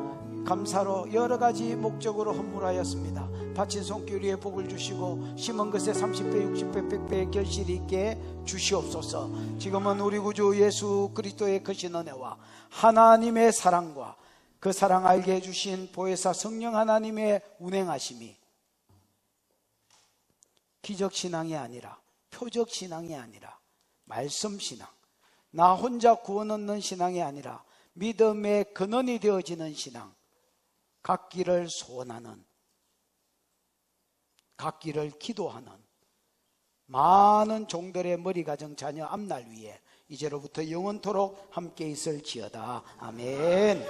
감사로 여러 가지 목적으로 헌물하였습니다. 바친 손길 위에 복을 주시고 심은 것에 30배 60배 100배의 결실이 있게 주시옵소서. 지금은 우리 구주 예수 그리스도의 크신 은혜와 하나님의 사랑과 그 사랑 알게 해주신 보혜사 성령 하나님의 운행하심이 기적신앙이 아니라 표적신앙이 아니라 말씀신앙, 나 혼자 구원 얻는 신앙이 아니라 믿음의 근원이 되어지는 신앙, 갖기를 소원하는, 갖기를 기도하는 많은 종들의 머리가정 자녀 앞날 위에 이제로부터 영원토록 함께 있을지어다. 아멘.